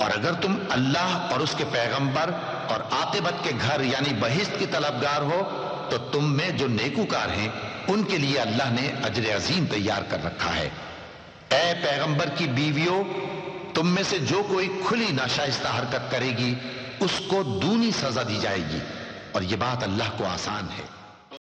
اور اگر تم اللہ اور اس کے پیغمبر اور عاقبت کے گھر یعنی بہشت کی طلبگار ہو تو تم میں جو نیکوکار ہیں ان کے لیے اللہ نے اجر عظیم تیار کر رکھا ہے۔ اے پیغمبر کی بیویوں، تم میں سے جو کوئی کھلی ناشائستہ حرکت کرے گی اس کو دونی سزا دی جائے گی، اور یہ بات اللہ کو آسان ہے۔